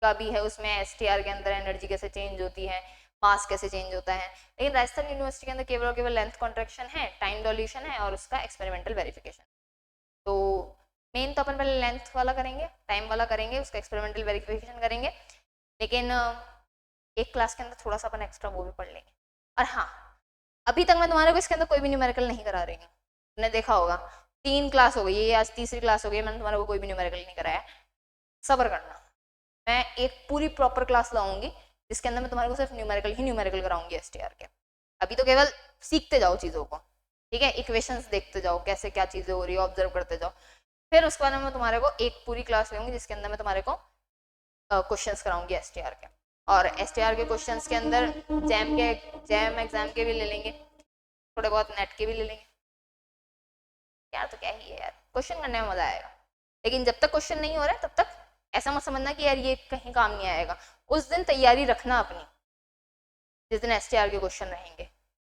का भी है, उसमें एसटीआर के अंदर एनर्जी कैसे चेंज होती है, मास कैसे चेंज होता है। लेकिन राजस्थान यूनिवर्सिटी के अंदर केवल और केवल लेंथ कॉन्ट्रैक्शन है, टाइम डायल्यूशन है और उसका एक्सपेरिमेंटल वेरिफिकेशन। तो मेन तो अपन पहले लेंथ वाला करेंगे, टाइम वाला करेंगे, उसका एक्सपेरिमेंटल वेरिफिकेशन करेंगे। लेकिन एक क्लास के अंदर थोड़ा सा अपन एक्स्ट्रा वो भी पढ़ लेंगे। और हाँ, अभी तक मैं तुम्हारे को इसके अंदर कोई भी न्यूमेरिकल नहीं करा रही हूँ। तुमने देखा होगा 3 क्लास हो गई, ये आज तीसरी क्लास हो गई, मैंने तुम्हारे को कोई भी न्यूमेरिकल नहीं कराया। सब्र करना, मैं एक पूरी प्रॉपर क्लास लाऊंगी जिसके अंदर मैं तुम्हारे को सिर्फ न्यूमेरिकल कराऊंगी एसटीआर के। अभी तो केवल सीखते जाओ चीज़ों को, ठीक है, इक्वेशंस देखते जाओ कैसे क्या चीज़ें हो रही है, ऑब्जर्व करते जाओ। फिर उसके बाद मैं तुम्हारे को एक पूरी क्लास लूंगी जिसके अंदर मैं तुम्हारे को क्वेश्चंस कराऊंगी एसटीआर के। और एसटीआर के क्वेश्चंस के अंदर जैम एग्जाम के भी ले लेंगे, थोड़े बहुत नेट के भी ले लेंगे। यार तो क्या ही है यार, क्वेश्चन करने में मजा आएगा। लेकिन जब तक क्वेश्चन नहीं हो रहा है तब तक ऐसा मत समझना कि यार ये कहीं काम नहीं आएगा। उस दिन तैयारी रखना अपनी, जिस दिन एसटीआर के क्वेश्चन रहेंगे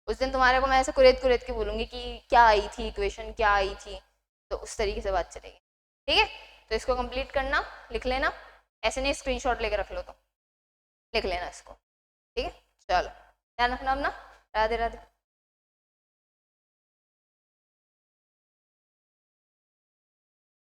उस दिन तुम्हारे को मैं ऐसे कुरेद के बोलूंगी कि क्या आई थी इक्वेशन, क्या आई थी, तो उस तरीके से बात चलेगी। ठीक है, तो इसको कंप्लीट करना, लिख लेना, ऐसे नहीं स्क्रीनशॉट लेकर रख लो, तो लिख लेना इसको। ठीक है, चलो ध्यान रखना अपना। राधे राधे।